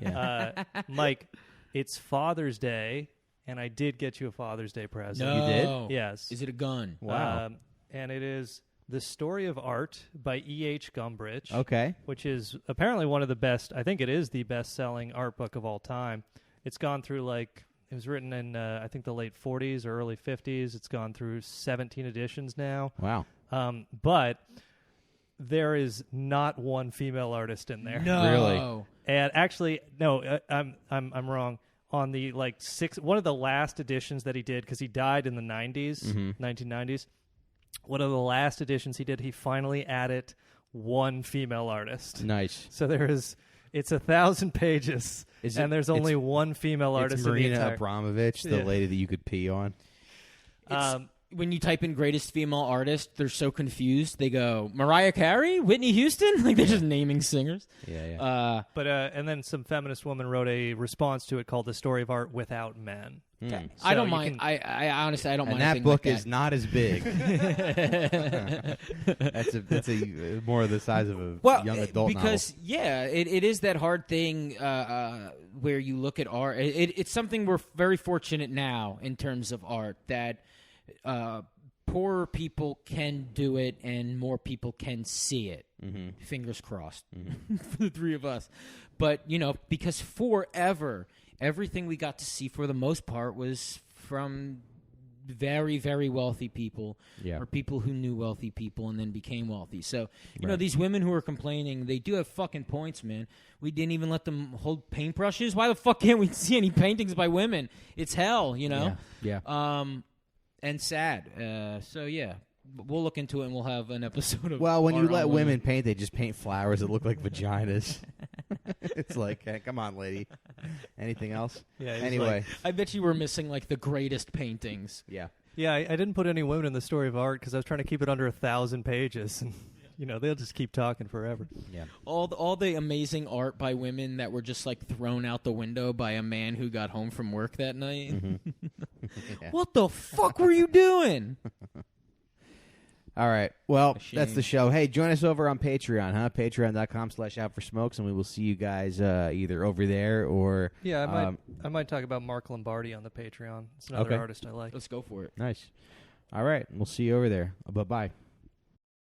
Yeah. Mike, it's Father's Day, and I did get you a Father's Day present. No. You did? Yes. Is it a gun? Wow. And it is The Story of Art by E.H. Gumbridge. Okay. Which is apparently one of the best, I think it is the best-selling art book of all time. It's gone through it was written in, I think, the late 40s or early 50s. It's gone through 17 editions now. Wow. But there is not one female artist in there. No. Really? And actually, no, I'm wrong. On the one of the last editions that he did, because he died in the 90s, 1990s. One of the last editions he did, he finally added one female artist. Nice. So it's 1,000 pages, and there's only one female artist. It's Marina in the entire... Abramovich, the lady that you could pee on. When you type in greatest female artist, they're so confused. They go, Mariah Carey? Whitney Houston? They're just naming singers. Yeah. And then some feminist woman wrote a response to it called The Story of Art Without Men. Okay. So I don't mind. I honestly, I don't mind. And that book like is not as big. That's a more of the size of a young adult because novel. It is that hard thing where you look at art. It's something we're very fortunate now in terms of art that poorer people can do it and more people can see it. Mm-hmm. Fingers crossed for the three of us. But, because forever, everything we got to see for the most part was from very, very wealthy people or people who knew wealthy people and then became wealthy. So, you know, these women who are complaining, they do have fucking points, man. We didn't even let them hold paintbrushes. Why the fuck can't we see any paintings by women? It's hell, Yeah. And sad. So, yeah. We'll look into it and we'll have an episode of... Well, when you let women paint, they just paint flowers that look like vaginas. It's like, hey, come on, lady. Anything else? Yeah. Anyway. I bet you were missing, like, the greatest paintings. Yeah. Yeah, I didn't put any women in the story of art because I was trying to keep it under 1,000 pages. And, they'll just keep talking forever. Yeah. All the amazing art by women that were just, like, thrown out the window by a man who got home from work that night. Mm-hmm. Yeah. What the fuck were you doing? All right. Well, that's the show. Hey, join us over on Patreon, huh? Patreon.com/outforsmokes, and we will see you guys either over there or... Yeah, I might talk about Mark Lombardi on the Patreon. It's another artist I like. Let's go for it. Nice. All right. We'll see you over there. Bye-bye.